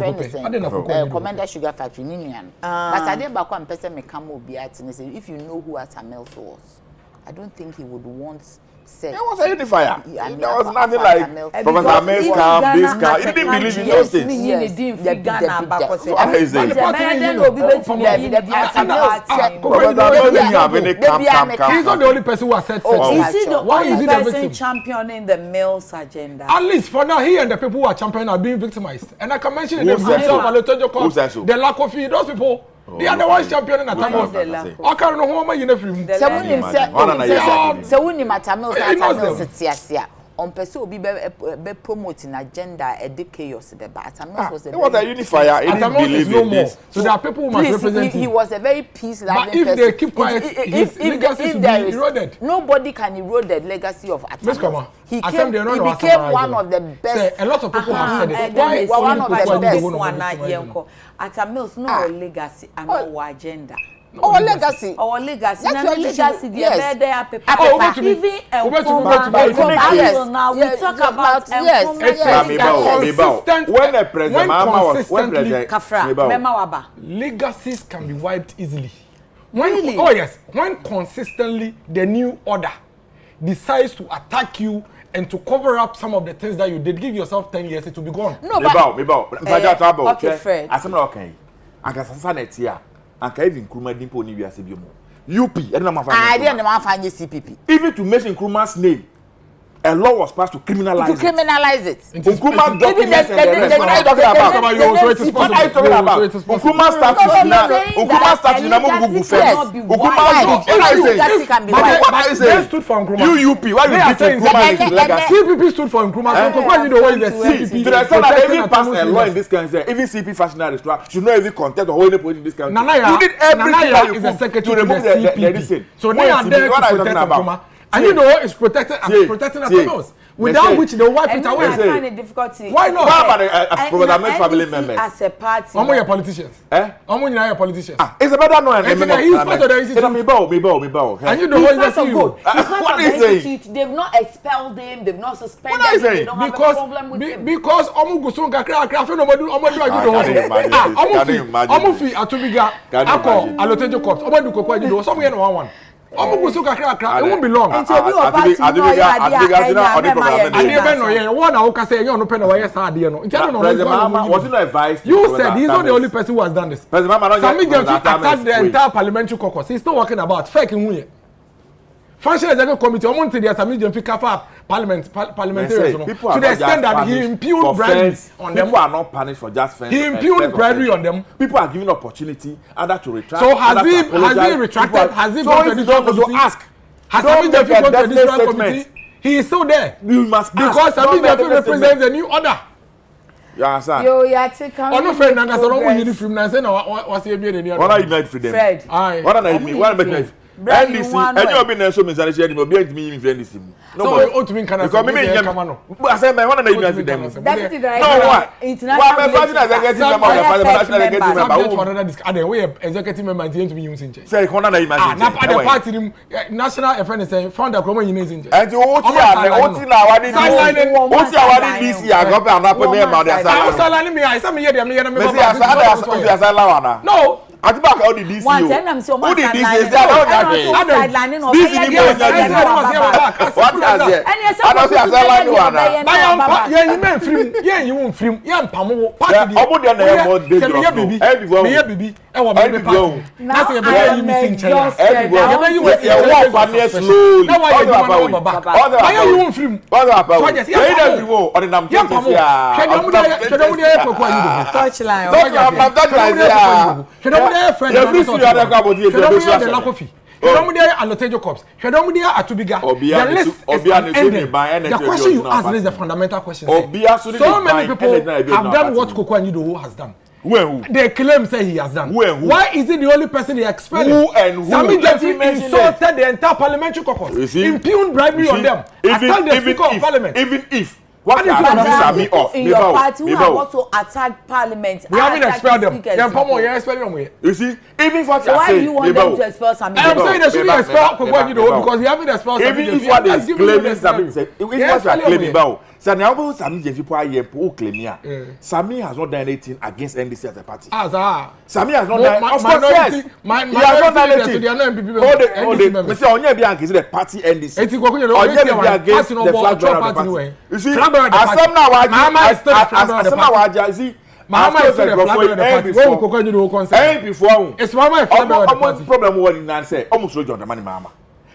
[SPEAKER 2] do.
[SPEAKER 3] Commander Sugar Factory ni nuan. But ade ba kwa mpese me come obi atine say if you know who Atames was, I don't think he would want say
[SPEAKER 4] there was a unifier. There was nothing like Professor Ahmed's car, this car. He didn't believe in those things. What is it?
[SPEAKER 2] He's not the only person who has said
[SPEAKER 1] is he the only person championing the male's agenda?
[SPEAKER 2] At least for now, he and the people who are championing are being victimized. And I can mention the names of the lack of those people. They are the one champion in Atamos. Okay, no one may free.
[SPEAKER 3] So we need Matamil on person will be promoting agenda Adekye was the Atamos was
[SPEAKER 4] a unifier. I didn't believe in this.
[SPEAKER 2] So there are people who must represent him.
[SPEAKER 3] He was a very peace-loving person.
[SPEAKER 2] But if they keep quiet, his legacy will be eroded.
[SPEAKER 3] Nobody can erode the legacy of Atamos. He became one of the best.
[SPEAKER 2] A lot of people have said it.
[SPEAKER 3] Why one of the best?
[SPEAKER 1] Atamos no legacy and no agenda.
[SPEAKER 3] Our legacy.
[SPEAKER 1] That's
[SPEAKER 3] your
[SPEAKER 1] legacy.
[SPEAKER 3] Yes.
[SPEAKER 1] Even now we talk about
[SPEAKER 4] when the president
[SPEAKER 2] legacies can be wiped easily. When, oh yes, when consistently the new order decides to attack you and to cover up some of the things that you did, give yourself 10 years, it will be gone.
[SPEAKER 3] No,
[SPEAKER 1] okay, Fred.
[SPEAKER 4] I said okay. I got some here. And can even Nkrumah dimpo ni wiase bi mo. UP, I didn't
[SPEAKER 3] find CPP.
[SPEAKER 4] Even to mention Nkrumah's name, a law was passed to criminalize it. Nkrumah documents and the rest. What are you talking about? What are you talking about? Nkrumah started in Google Fence. What are you saying?
[SPEAKER 2] They stood for Nkrumah.
[SPEAKER 4] You UP, why you beat Nkrumah?
[SPEAKER 2] CPP stood for Nkrumah. So you know what is the CPP?
[SPEAKER 4] To the extent that even passed a law in this country, even CP functionaries should not even contest or hold any point in this country. You did everything that you could to remove the CPP.
[SPEAKER 2] So they are there to protect Nkrumah. And you know what is protecting Atamos, without which they wipe it away.
[SPEAKER 1] I find it difficult.
[SPEAKER 4] Why not? How about President family members?
[SPEAKER 1] As a party.
[SPEAKER 2] How many politicians? How politicians?
[SPEAKER 4] It's a better no.
[SPEAKER 2] He's part of the institute.
[SPEAKER 4] Me bow.
[SPEAKER 2] And you know what is saying?
[SPEAKER 1] What is saying? They've not expelled him. They've not suspended him. They don't have a problem with him.
[SPEAKER 2] Because Omugusun kakra nobody Omufi Atubiga Ako Alotejo Court. Omodu kokwa do some here no one. It won't be long. You said he's not the only person who has done this. Sami James attacked the entire parliamentary caucus. He's still working about fake in Function Executive Committee, I want to the Sami James pick up parliamentarians to the extent that he impugned bribery on them.
[SPEAKER 4] People are not punished for just fence.
[SPEAKER 2] He impugned bribery on them.
[SPEAKER 4] People are given opportunity either to retract.
[SPEAKER 2] So has he retracted? Has he gone to the committee?
[SPEAKER 4] Ask.
[SPEAKER 2] Has Sami James gone to the committee? He is still there.
[SPEAKER 4] You must
[SPEAKER 2] because Sami James represents the new order.
[SPEAKER 4] You understand?
[SPEAKER 1] Yo, yeah, take on.
[SPEAKER 2] Oh no, Fred, Nanga, so long we uniform. Now say no, what's the new order?
[SPEAKER 4] What are you made for them?
[SPEAKER 1] Fred.
[SPEAKER 4] What are you mean? What are you NDC, and you been so miserable. You be able to me in NDC.
[SPEAKER 2] No, so to me can I come on?
[SPEAKER 4] I say, man, what are you doing them?
[SPEAKER 1] No,
[SPEAKER 4] what?
[SPEAKER 2] Executive member to be using.
[SPEAKER 4] Say,
[SPEAKER 2] party national FNS found a common unit.
[SPEAKER 4] And you what no. At the back, all the DC. Who did this? Who did this? This is the what has it? I don't see a line one.
[SPEAKER 2] Yeah, you mean film. Yeah, you won't film. Yeah, Pamo.
[SPEAKER 4] Party.
[SPEAKER 2] Baby. I want to be party. That's the baby you missing chair.
[SPEAKER 4] Everyone. You walk on here slowly.
[SPEAKER 2] Now why you back? Why you won't film?
[SPEAKER 4] What's up? Everyone. On the number. Yeah, Pamo.
[SPEAKER 2] The question you ask is the fundamental question. So many people have done what Koko Anyido has done. They claim say he has done. Why is it the only person they expelled?
[SPEAKER 4] Who and who?
[SPEAKER 2] Sami James insulted the entire parliamentary caucus. Impugned bribery on them. Attacked the Speaker of Parliament.
[SPEAKER 4] Even if. What is Sami off?
[SPEAKER 1] In your party who have also attacked Parliament.
[SPEAKER 2] We haven't expelled them. You
[SPEAKER 4] see, even what
[SPEAKER 1] so why do you want them to expel Sami?
[SPEAKER 2] I'm saying they shouldn't expel Koko Anyido because we haven't expelled Sami.
[SPEAKER 4] Even if what is claiming Sami, if what you are claiming about, Sami James people are here who claim here. Sami has not done anything against NDC as a party. Sami has not done. Of course, yes. He has not done anything. Hold it. Mr. Onyebiank is the party NDC. Onyebiank against the flag bearer of the party. You see. Asamna waja, you see.
[SPEAKER 2] Mama is the flag bearer of the party. When Koko Anyido concern.
[SPEAKER 4] Before.
[SPEAKER 2] It's Mama is flag bearer of the party.
[SPEAKER 4] Problem what in say. Almost road on the money mama.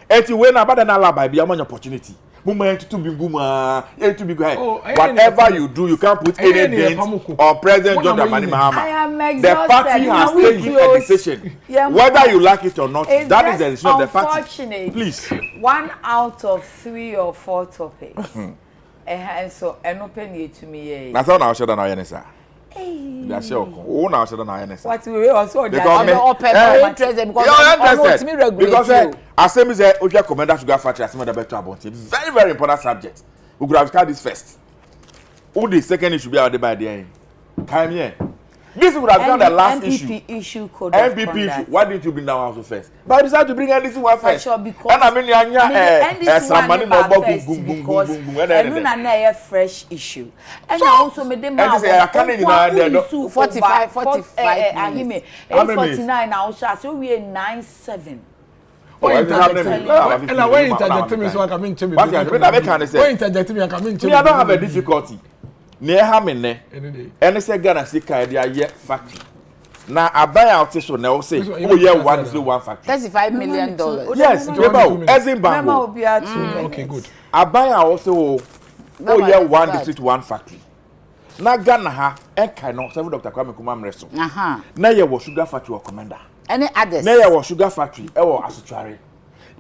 [SPEAKER 4] Eti when about na laba be among opportunity. Muma to be guma, to be good. Whatever you do, you can't put any dent on President John Dramani Mahama.
[SPEAKER 1] I am exhausted.
[SPEAKER 4] The party has taken a decision. Whether you like it or not, that is the decision of the party. Please.
[SPEAKER 1] 1 out of 3 or 4 topics. And so, an open to me.
[SPEAKER 4] That's all I should have known, sir. That's your own answer than I understand.
[SPEAKER 1] What we also
[SPEAKER 3] interested because
[SPEAKER 4] as same as Oja commander to go factory as mother better about it. Very, very important subject. We could have started this first. Who the second issue be out there by the end? Come here. This would have been the last issue. MVP issue. Why didn't you bring that one also first? But I decided to bring this one first. And I mean, some money more boom.
[SPEAKER 1] And a fresh issue. And I also made them 45. 49 now, so we are 9-7.
[SPEAKER 2] And I went interjecting me so I come in to me.
[SPEAKER 4] What interjecting
[SPEAKER 2] me, I come in to
[SPEAKER 4] me. I don't have a difficulty. Near Hamine, and it's a Ghana Sika idea factory. Now, I buy out this one, now say, oh, yeah, one factory.
[SPEAKER 3] $35 million.
[SPEAKER 4] Yes, as in Bangor.
[SPEAKER 2] Okay, good.
[SPEAKER 4] I buy also, oh, yeah, one district, one factory. Now, Ghana, and cannot, seven Dr. Kwame Kumam Resto. Now, you was sugar factory or commander.
[SPEAKER 3] Any others?
[SPEAKER 4] Now, you was sugar factory, or assuary.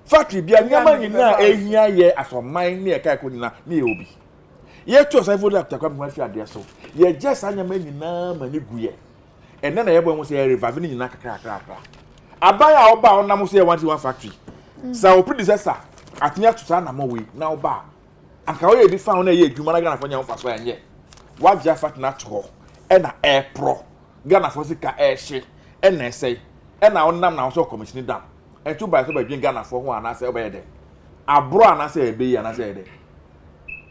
[SPEAKER 4] Factory, be a yaman in now, a year as for mine near Kakunina, near Obi. Ye to say for Dr. Kwame Kumam so. Ye just anya man in na mani guye. And then I ever say reviving in Naka. I buy our bar on Namu say one factory. So predecessor at near to Sana Mowi now bar. And can we be found a year Jumana for your first one yet? What Jaffat natural and a air pro Ghana Fosica air shit and they say and now now so commissioning down. And 2 by 2 by Ghana for one I say obey there. A bro and I say be and I say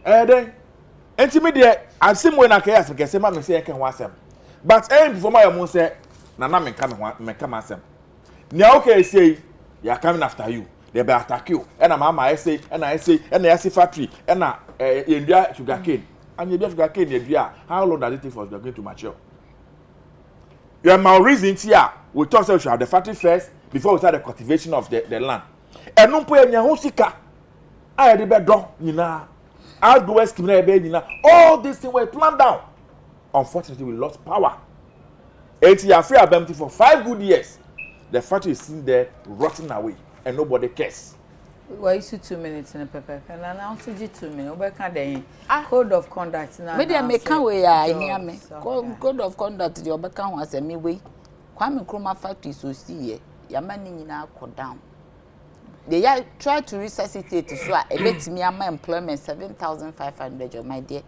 [SPEAKER 4] there. Intermediate, I see when I can say, Mamma say I can watch them. But aim before my mom say, Nana may come as them. Now, okay, say, you are coming after you. They will attack you. And a mamma, I say, and I say, and I see factory, and India sugar cane. And you just got cane, how long does it take for sugar cane to mature? You are my reason here. We thought we should have the factory first before we start the cultivation of the land. And no point in your hosika. I had the bed done, you know. All these things were planned down. Unfortunately, we lost power. And you are free about for 5 good years. The factory is sitting there rotting away, and nobody cares.
[SPEAKER 1] Why is it 2 minutes in a paper? And announce it 2 minutes. What can they? Code of conduct now.
[SPEAKER 3] Maybe I make a way. Code of conduct. Your back was a me way. Kwame Nkrumah factory so see Yamani now go down. They try to resuscitate so I bet me my employment 7,500 jobs, my dear.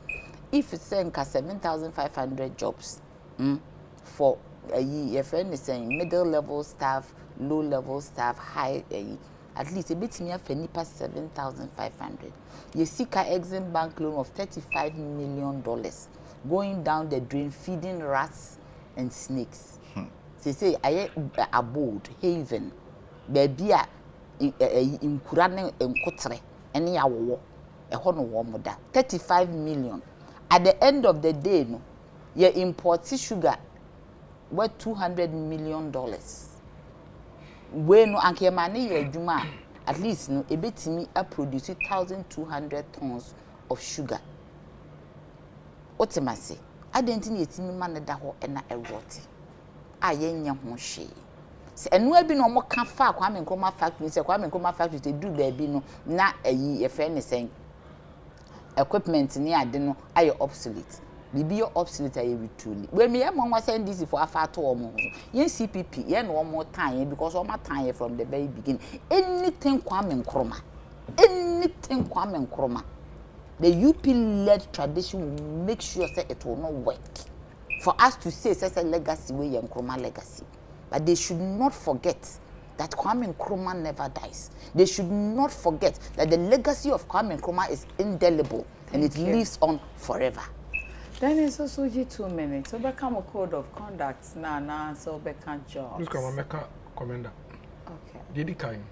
[SPEAKER 3] If it's saying 7,500 jobs for a year, your friend is saying middle level staff, low level staff, high, at least a bit me a penny past 7,500. You seek an Exim Bank loan of $35 million going down the drain, feeding rats and snakes. They say I abode haven, baby. In Kurane and Kotre, any hour, a honor warm 35 million. At the end of the day, no, your import sugar worth $200 million. When no anke money ye juma, at least no a bit me a produce 1,200 tons of sugar. Otemase, I didn't need me man that ho and a roti. I yen yon she. And we be no more can fa Kwame Nkrumah factory say Kwame Nkrumah factory to do there be no na a friend is saying equipment ni ade no aye obsolete bibi your obsolete aye retooling when me am wan send this for afa to omo yen CPP yen no more time because all my time from the very beginning anything Kwame Nkrumah the UP led tradition will make sure say it will not work for us to say say legacy we Nkrumah legacy. But they should not forget that Kwame Nkrumah never dies. They should not forget that the legacy of Kwame Nkrumah is indelible and it lives on forever.
[SPEAKER 1] Then it's also 2 minutes. So become a code of conduct now, so become jobs.
[SPEAKER 2] Please come and make a commander.
[SPEAKER 1] Okay.
[SPEAKER 2] Did kind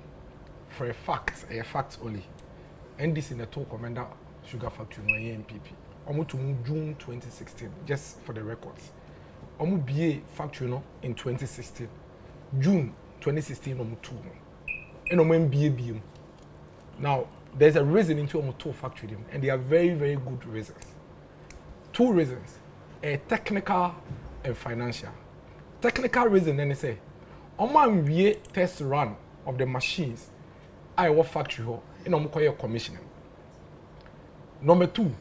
[SPEAKER 2] for a fact only. And this in the two commander sugar factory no MPP. Almost to June 2016, just for the records. Omu BA factory no in 2016. June 2016 omu 2 no. And omu MBA BM. Now there's a reason into a motor factory them, and they are very, very good reasons. 2 reasons, technical and financial. Technical reason, then they say, Oman we test run of the machines I work factory ho in Omukoye commissioning. Number 2,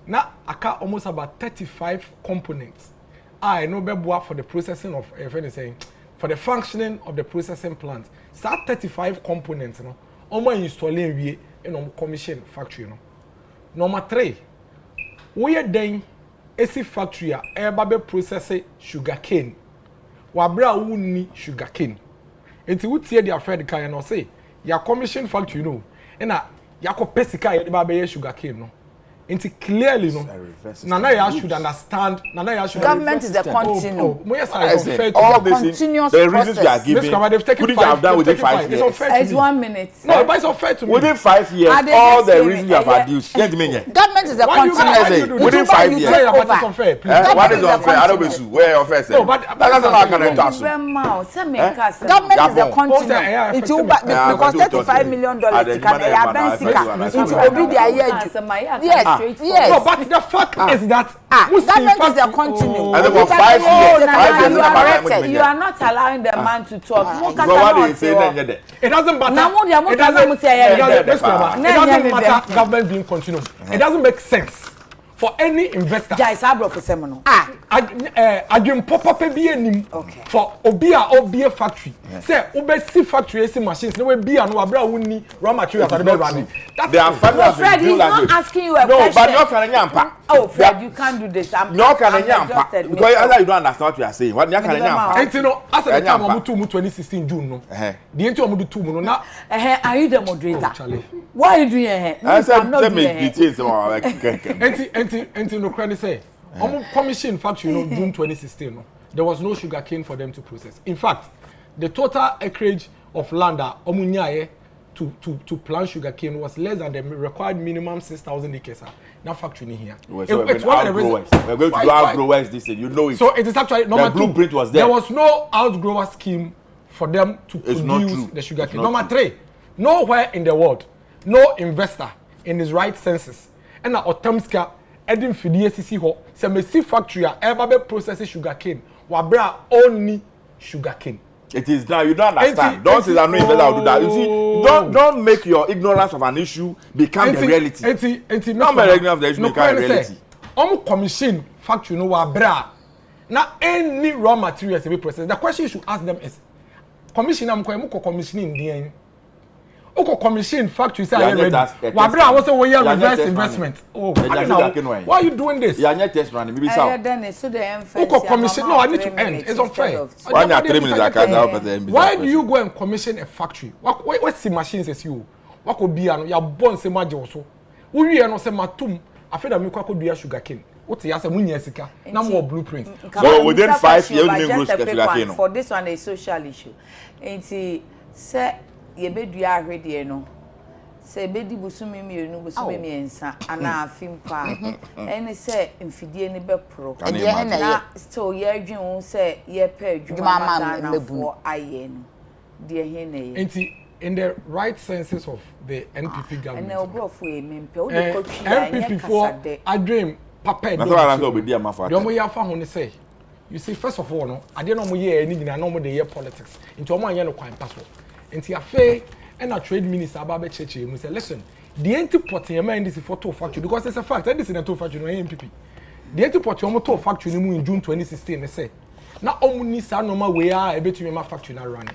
[SPEAKER 2] now I got almost about 35 components. I know beboa for the processing of saying for the functioning of the processing plant. Start 35 components, you know. Omo installing we in commission factory, you know. Number 3, we are then AC factory a process sugar cane. Wabra wuni sugar cane. Enti wutie dia Fred kan no say ya commission factory no na ya ko pesika ya ba be sugar cane no. Enti clearly no Nana ya should understand
[SPEAKER 3] government is a continuum.
[SPEAKER 4] All this the reasons we are giving couldn't have done within 5 years.
[SPEAKER 1] It's 1 minute.
[SPEAKER 2] No, but it's unfair to me.
[SPEAKER 4] Within 5 years, all the reasons you have adduced.
[SPEAKER 3] Government is a continuum.
[SPEAKER 4] Within 5 years.
[SPEAKER 2] It's unfair, please.
[SPEAKER 4] What is unfair? I don't know where unfair.
[SPEAKER 2] No, but
[SPEAKER 4] that's not going to talk.
[SPEAKER 3] Government is a continuum. Because $35 million Yes.
[SPEAKER 2] No, but the fact is that
[SPEAKER 3] government is a continuum.
[SPEAKER 4] And for 5 years,
[SPEAKER 1] you are not allowing the man to talk.
[SPEAKER 4] What do you say?
[SPEAKER 2] It doesn't matter. It doesn't matter government being continuum. It doesn't make sense for any investor. Again, pop-up for Obia factory. Say, Obesi factory, AC machines, no way be and no raw materials are running.
[SPEAKER 4] They are
[SPEAKER 1] Fred, he's not asking you a question.
[SPEAKER 4] No, but no can
[SPEAKER 1] Oh, Fred, you can't do this.
[SPEAKER 4] No can because other you don't understand what you are saying. What can
[SPEAKER 2] and you know, as at the time of 2016 June, no. The entry of 2 months now.
[SPEAKER 1] Are you the moderator? Why are you doing it?
[SPEAKER 4] I said, let me details or
[SPEAKER 2] Enti no credit say. Commission factory, you know, June 2016, no, there was no sugar cane for them to process. In fact, the total acreage of land to plant sugar cane was less than the required minimum 6,000 acres. Now factory in here.
[SPEAKER 4] It's one of the reasons. We're going to do outgrowers this thing. You know it.
[SPEAKER 2] So it is actually number 2.
[SPEAKER 4] The blueprint was there.
[SPEAKER 2] There was no outgrower scheme for them to produce the sugar cane. Number 3, nowhere in the world, no investor in his right senses and Otamska Edim Fidie CC ho se mesi factory eba be process sugar cane wabra only sugar cane.
[SPEAKER 4] It is now you don't understand. Don't say that no investor will do that. You see, don't make your ignorance of an issue become the reality. Don't make ignorance of the issue become reality.
[SPEAKER 2] Commission factory no wabra na any raw materials be processed. The question you should ask them is commission am ko commissioning the Oko commission factory say are ready. Wabra was say we reverse investment. Oh, why are you doing this?
[SPEAKER 4] You are not test running. Maybe so.
[SPEAKER 2] Oko commission. No, I need to end. It's unfair. Why do you go and commission a factory? What see machines as you? What could be an your born se maje also? We no say matum. I feel that me kwa do sugar cane. What you say munya sika? Na more blueprint.
[SPEAKER 4] So within 5 years you grow sugar cane.
[SPEAKER 1] For this one a social issue. Enti say ye bedua ahwede no se bedi busumi mienu busumi miensa ana afimpa ene se mfidie ne bepro na still ye adwen wo se ye pa adwuma na mebunu aye no de he na ye
[SPEAKER 2] enti in the right senses of the NPP government
[SPEAKER 1] and obrofo e mempe o de kotwa
[SPEAKER 2] NPP for adwen papa
[SPEAKER 4] do na so obedi amafa
[SPEAKER 2] do mo ya fa ho ne say you see first of all no ade no mo ye ani nyina no mo de ye politics nti o mo anye no kwan paso nti afa and a trade minister about church mu say listen the anti-pot in this photo factory because it's a fact and this is a to factory no MPP the anti-pot to factory in June 2016 they say na omuni sa normal way a betumi ma factory na run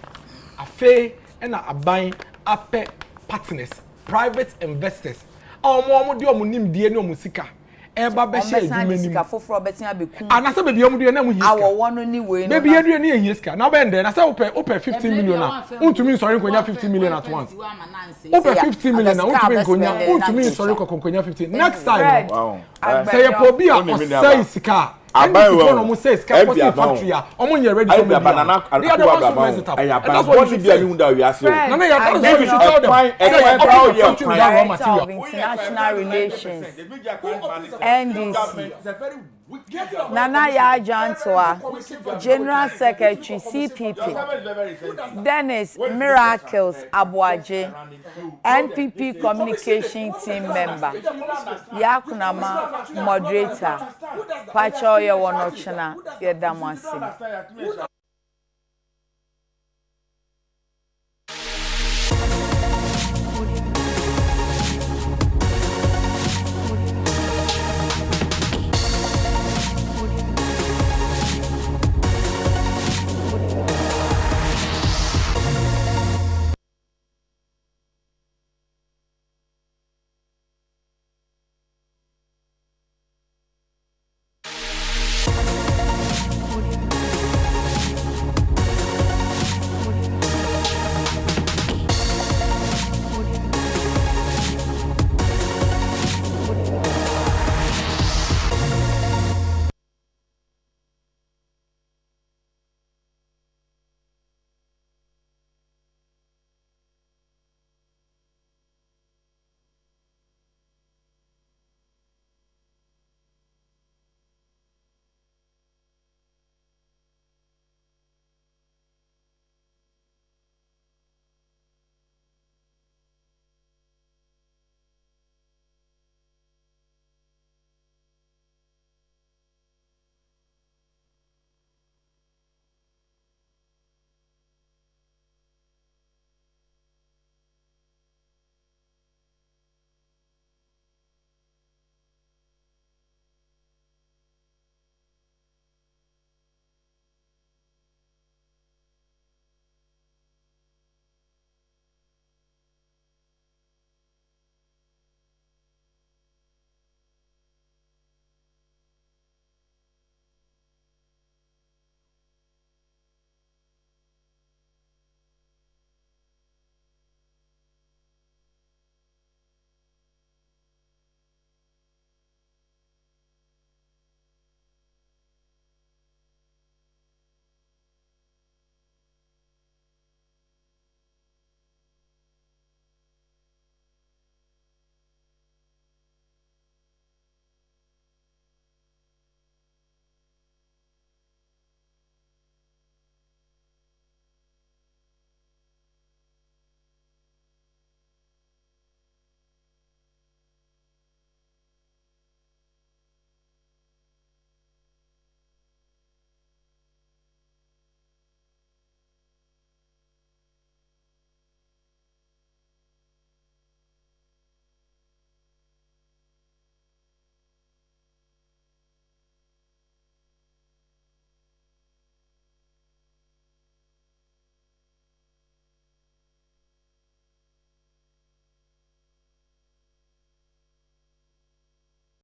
[SPEAKER 2] afa and a buying ape partners private investors omo de omunim die ne omusika eba be share adwumani
[SPEAKER 1] ka foforo betia beku
[SPEAKER 2] ana say baby omu de na mu yiska
[SPEAKER 1] awo no ni we no
[SPEAKER 2] baby edu ne yiska na be ndẹ na say ope 15 million na untumi nsori nkonya 15 million at once ope 15 million na untumi nsori nkonya 15 next time say you po bi a say sika abai we no say sika for factory a omo nye ready for banana they are the ones who mess it up that's what you be a hunda we are so no no you should tell them
[SPEAKER 1] international relations NDC Nana Yajantoa, General Secretary CPP, Dennis Miracles Abuaje, NPP Communication Team Member, Yakunama Moderator, Pachoya Wanochana, Yedamwasi.